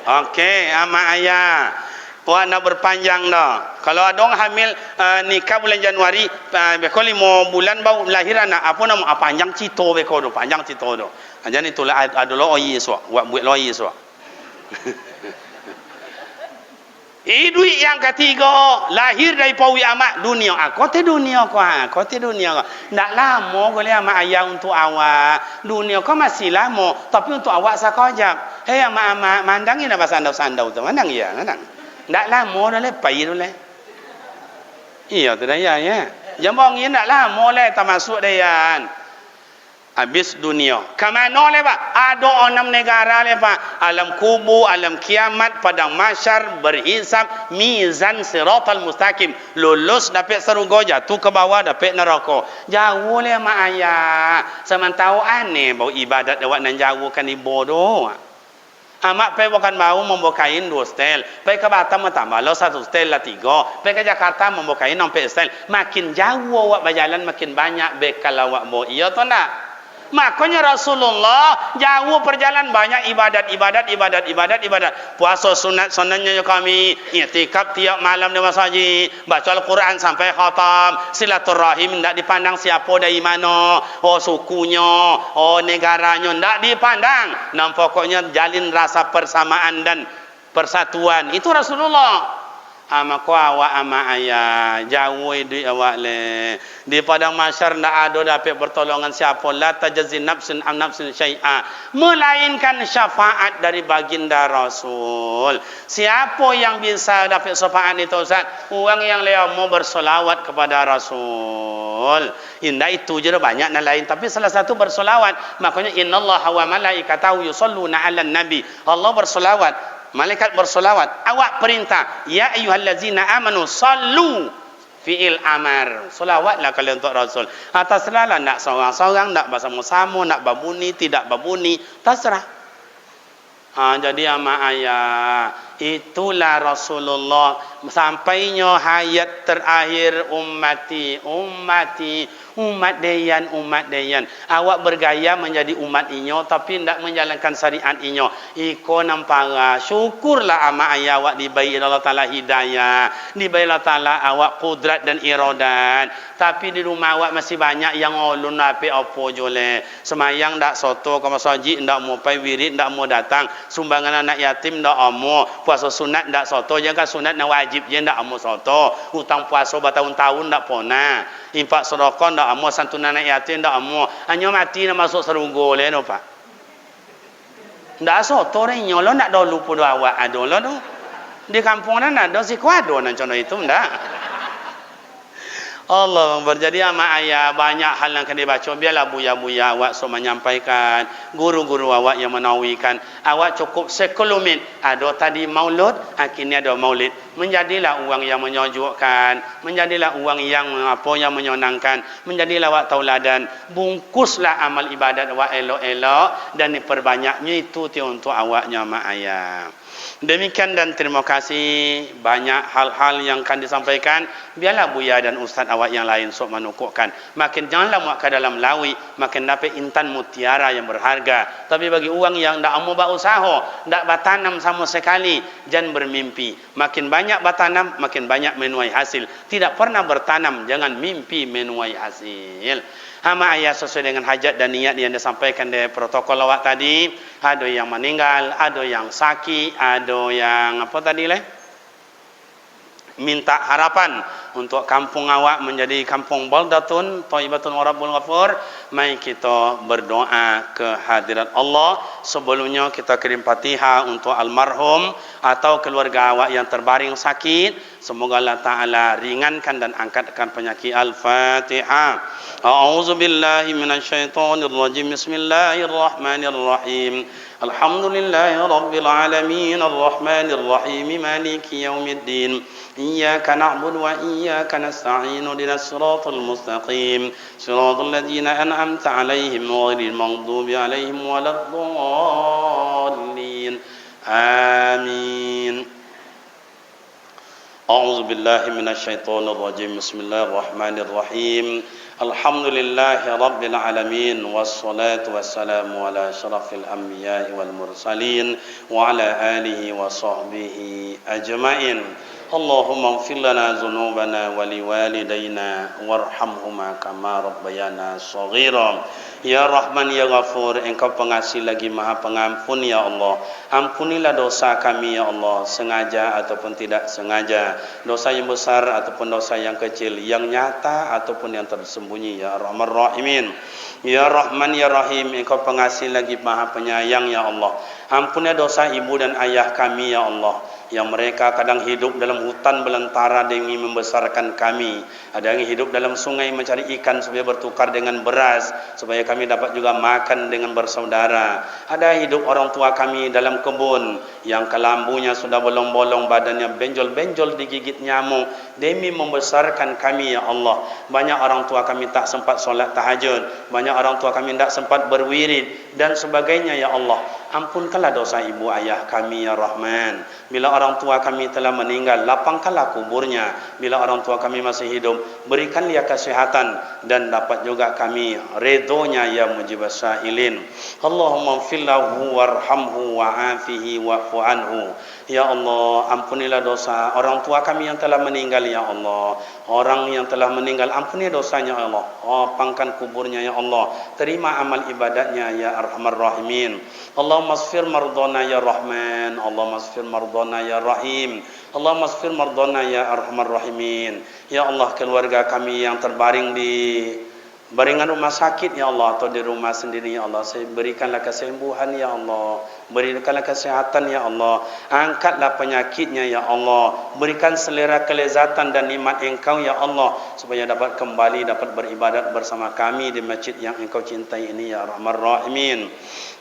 Okey, ama ayah. Puan nak berpanjang dah. Kalau ada orang hamil nikah bulan Januari, beko 5 bulan baru lahir anak. Apa nama? Panjang cito beko tu, panjang cito tu. Jadi itulah ada lo oi esok, buat lo oi esok. Duit yang ketiga lahir dari pawi amak dunia. Kote dunia ko kote dunia ko. Ndak lama boleh amak ayah untuk awak. Dunia ko masih lama, tapi untuk awak sekejap. Amak mandangin apa sandau-sandau tu. Mandang ya, mandang. Ndak lama dah le pai tu le. Iya tu dah ya. Jambong ini ndak lama le termasuk dayan. Habis dunia. Kemana le Pak? Ada 6 negara le Pak. Alam kubur, alam kiamat, padang mahsyar, berhisab, mizan siratal mustaqim. Lulus dapat surga, jatuh ke bawah dapat neraka. Jauh le mak ayah. Sementau aneh bau ibadat awak nan jauhkan ibu doh. Amak pergi bukan mau membukain 2 stel. Pergi ke Batam tambah lo 1 stel lah 3. Pergi ke Jakarta membukain 4 stel. Makin jauh awak berjalan makin banyak bekal awak mau. Iya tu nak? Makanya Rasulullah jauh perjalanan banyak ibadat. Puasa sunatnya kami, i'tikaf tiap malam di masjid, baca Al-Quran sampai khatam, silaturahim tidak dipandang siapa dari mana, sukunya, negaranya tidak dipandang. Nam pokoknya jalin rasa persamaan dan persatuan. Itu Rasulullah. Ama ko awak ama ayah jauh di awak le di padang mahsyar ndak ada dapat pertolongan siapa la tajzi nafsun am nafsun syai'a melainkan syafaat dari baginda Rasul. Siapa yang bisa dapat syafaat itu Ustaz? Orang yang mau bersolawat kepada Rasul. Indah itu je banyak yang lain, tapi salah satu bersolawat. Makanya innallaha wa malaikatahu yusholluna 'alan nabi. Allah bersolawat, malaikat bersolawat. Awak perintah, ya ayyuhallazina amanu sallu, fi'il amar. Solawatlah kalian untuk Rasul. Terserah lah, nak seorang-seorang, nak bersama-sama, nak babuni, tidak babuni, terserah. Jadi ama ayah, itulah Rasulullah sampainya hayat terakhir umat dayan. Awak bergaya menjadi umat inyo tapi tidak menjalankan syariat inyo. Iko nampara syukurlah ama ayah awak diberi Allah Taala hidayah, diberi Allah Taala awak kudrat dan iradat. Tapi di rumah awak masih banyak yang ulun ape opo jole. Semayang ndak soto ke masjid, ndak mau pai wirid, ndak mau datang. Sumbangan anak yatim ndak amo. Puasa sunat ndak soto, jangan sunat na wajib je ndak amo soto. Hutang puasa bertahun-tahun ndak pona. Infak sedekah ndak amo, santunan anak yatim ndak amo. Hanya mati nak masuk serunggo le no Pak. Ndak soto re nyolo ndak do lupa do awak ado lo do. Di kampung nan ada si kuado nan contoh itu ndak. Allah berjadi ama ayah banyak hal yang akan dibaca. Biarlah buya-buya awak so menyampaikan, guru-guru awak yang menawikan. Awak cukup sekelumit. Ada tadi maulud, akhirnya ada maulid. Menjadilah uang yang menyejukkan, menjadilah uang yang yang menyenangkan, menjadilah awak tauladan. Bungkuslah amal ibadat awak elok-elok dan diperbanyaknya itu untuk awaknya ama ayah. Demikian dan terima kasih. Banyak hal-hal yang akan disampaikan. Biarlah buya dan ustaz awak yang lain sok menukukkan. Makin janganlah muak ke dalam lawi, makin dapat intan mutiara yang berharga. Tapi bagi orang yang tidak mau berusaha, tidak bertanam sama sekali, jangan bermimpi. Makin banyak bertanam, makin banyak menuai hasil. Tidak pernah bertanam, jangan mimpi menuai hasil. Hama ayah sesuai dengan hajat dan niat yang disampaikan dari protokol awak tadi. Ada yang meninggal, ada yang sakit, ada yang apa tadi leh? Minta harapan untuk kampung awak menjadi kampung baldatun thayyibatun wa rabbul ghafur. Mari kita berdoa ke hadirat Allah. Sebelumnya kita kirim Fatihah untuk almarhum atau keluarga awak yang terbaring sakit. Semoga Allah Ta'ala ringankan dan angkatkan penyakit. Al-Fatihah. A'udzu billahi minasyaitonir rajim. Bismillahirrahmanirrahim. Alhamdulillahi rabbil alamin arrahmanir rahim maliki yaumiddin. Iyyaka na'budu wa iyyaka nasta'in. Ihdinas siratal mustaqim. Siratal ladzina an'amta 'alaihim ghairil maghdubi 'alaihim waladdallin. Amin. A'udzu billahi minasyaitonir rajim. Bismillahirrahmanirrahim. Alhamdulillahi rabbil alamin wassalatu wassalamu ala asyrafil anbiya'i wal mursalin wa ala alihi wa sahbihi ajmain. Allahumma ighfir lana dhunubana wa liwalidayna warhamhuma kama rabbayana shaghira. Ya Rahman ya Ghafur, Engkau pengasih lagi Maha Pengampun ya Allah. Ampunilah dosa kami ya Allah, sengaja ataupun tidak sengaja, dosa yang besar ataupun dosa yang kecil, yang nyata ataupun yang tersembunyi ya Arhamar Rahimin. Ya Rahman ya Rahim, Engkau pengasih lagi Maha Penyayang ya Allah. Ampunilah dosa ibu dan ayah kami ya Allah, yang mereka kadang hidup dalam hutan belantara demi membesarkan kami. Ada yang hidup dalam sungai mencari ikan supaya bertukar dengan beras, supaya kami dapat juga makan dengan bersaudara. Ada hidup orang tua kami dalam kebun, yang kelambunya sudah bolong-bolong, badannya benjol-benjol digigit nyamuk, demi membesarkan kami ya Allah. Banyak orang tua kami tak sempat solat tahajud, banyak orang tua kami tak sempat berwirid dan sebagainya ya Allah. ampunkanlah dosa ibu ayah kami ya Rahman. Bila orang tua kami telah meninggal, lapangkanlah kuburnya. Bila orang tua kami masih hidup, berikan dia kesehatan dan dapat juga kami redhonya ya mujibas sa'ilin. Allahumma fillahu warhamhu wa'afihi wa'fu anhu. Ya Allah, ampunilah dosa orang tua kami yang telah meninggal ya Allah. Orang yang telah meninggal, ampuni dosanya ya Allah. Lapangkan kuburnya ya Allah. Terima amal ibadatnya ya Arhamar Rahimin. Allahumma asfir mardana ya Rahman. Allahumma asfir mardana ya Rahim. Allahumma asfir mardana ya Arhamar Rahimin. Ya Allah, keluarga kami yang terbaring di baringan rumah sakit ya Allah atau di rumah sendiri ya Allah, berikanlah kesembuhan ya Allah, berikanlah kesehatan ya Allah, angkatlah penyakitnya ya Allah, berikan selera kelezatan dan nikmat Engkau ya Allah, supaya dapat kembali dapat beribadat bersama kami di masjid yang Engkau cintai ini ya Arhamar Rahimin.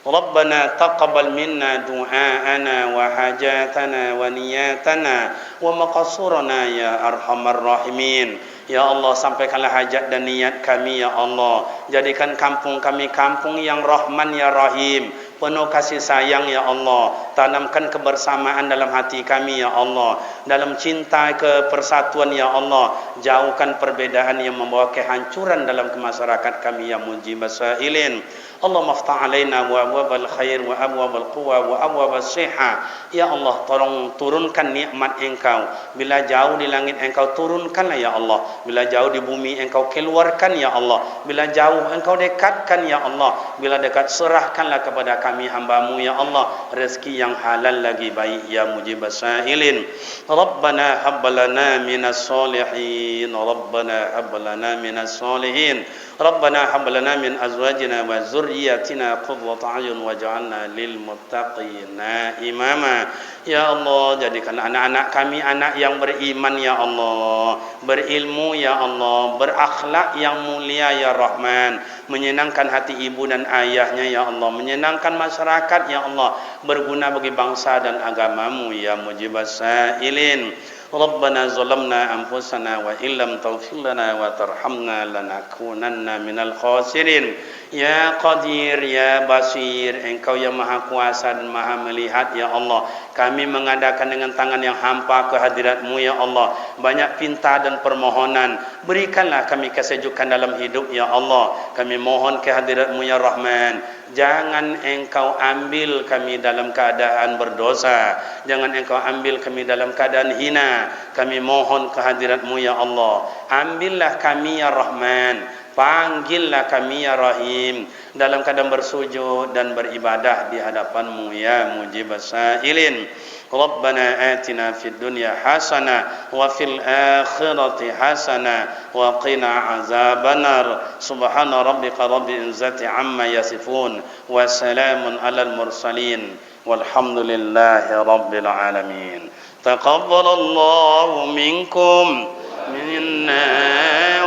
Rabbana taqabbal minna du'aana wa hajatana wa niyatana wa maqsurana ya Arhamar Rahimin. Ya Allah, sampaikanlah hajat dan niat kami ya Allah. Jadikan kampung kami kampung yang Rahman ya Rahim, penuh kasih sayang ya Allah. Tanamkan kebersamaan dalam hati kami ya Allah, dalam cinta kepersatuan ya Allah. Jauhkan perbedaan yang membawa kehancuran dalam masyarakat kami ya mujibas sa'ilin. Allahumma aftah alaina wa abwabal khair wa abwabal quwa wa abwabal siha. Ya Allah, tolong turunkan nikmat Engkau. Bila jauh di langit Engkau turunkanlah ya Allah. Bila jauh di bumi Engkau keluarkan ya Allah. Bila jauh Engkau dekatkan ya Allah. Bila dekat serahkanlah kepada kami hamba-Mu ya Allah, rezeki yang halal lagi baik ya mujibas sa'ilin. Rabbana hab lana minas solihin. Rabbana hab lana minas solihin. Rabbana hab lana min azwajina wa zurriyyatina qurrata a'yun waj'alna lil muttaqina imama. Ya Allah, jadikan anak-anak kami anak yang beriman ya Allah, berilmu ya Allah, berakhlak yang mulia ya Rahman, menyenangkan hati ibu dan ayahnya ya Allah, menyenangkan masyarakat ya Allah, berguna bagi bangsa dan agama-Mu ya mujibas sa'ilin. Rabbana zalamna anfusana wa illam taghfir lana wa tarhamna lanakunanna minal khasirin. Ya Qadir, Ya Basir, Engkau yang Maha Kuasa dan Maha Melihat ya Allah. Kami mengadakan dengan tangan yang hampa kehadirat-Mu ya Allah. Banyak pinta dan permohonan, berikanlah kami kesejukan dalam hidup ya Allah. Kami mohon kehadirat-Mu ya Rahman. Jangan Engkau ambil kami dalam keadaan berdosa. Jangan Engkau ambil kami dalam keadaan hina. Kami mohon kehadirat-Mu ya Allah. Ambillah kami ya Rahman. Panggillah kami ya Rahim dalam keadaan bersujud dan beribadah di hadapan-Mu ya mujibas sa'ilin. Rabbana atina fid dunya hasanah wa fil akhirati hasanah wa qina azabannar. Subhana rabbika rabbil izzati amma yasifun wa salamun alal mursalin walhamdulillahi rabbil alamin. Taqabbalallahu minkum minna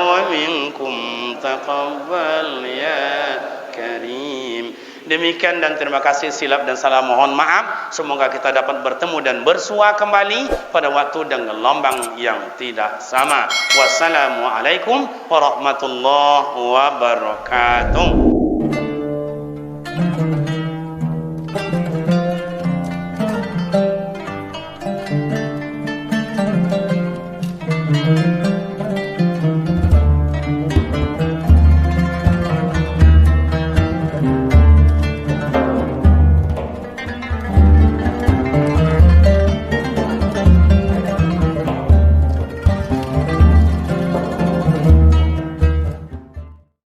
wa minkum taqabbal ya karim. Demikian dan terima kasih, silap dan salah mohon maaf. Semoga kita dapat bertemu dan bersua kembali pada waktu dan gelombang yang tidak sama. Wassalamualaikum warahmatullahi wabarakatuh.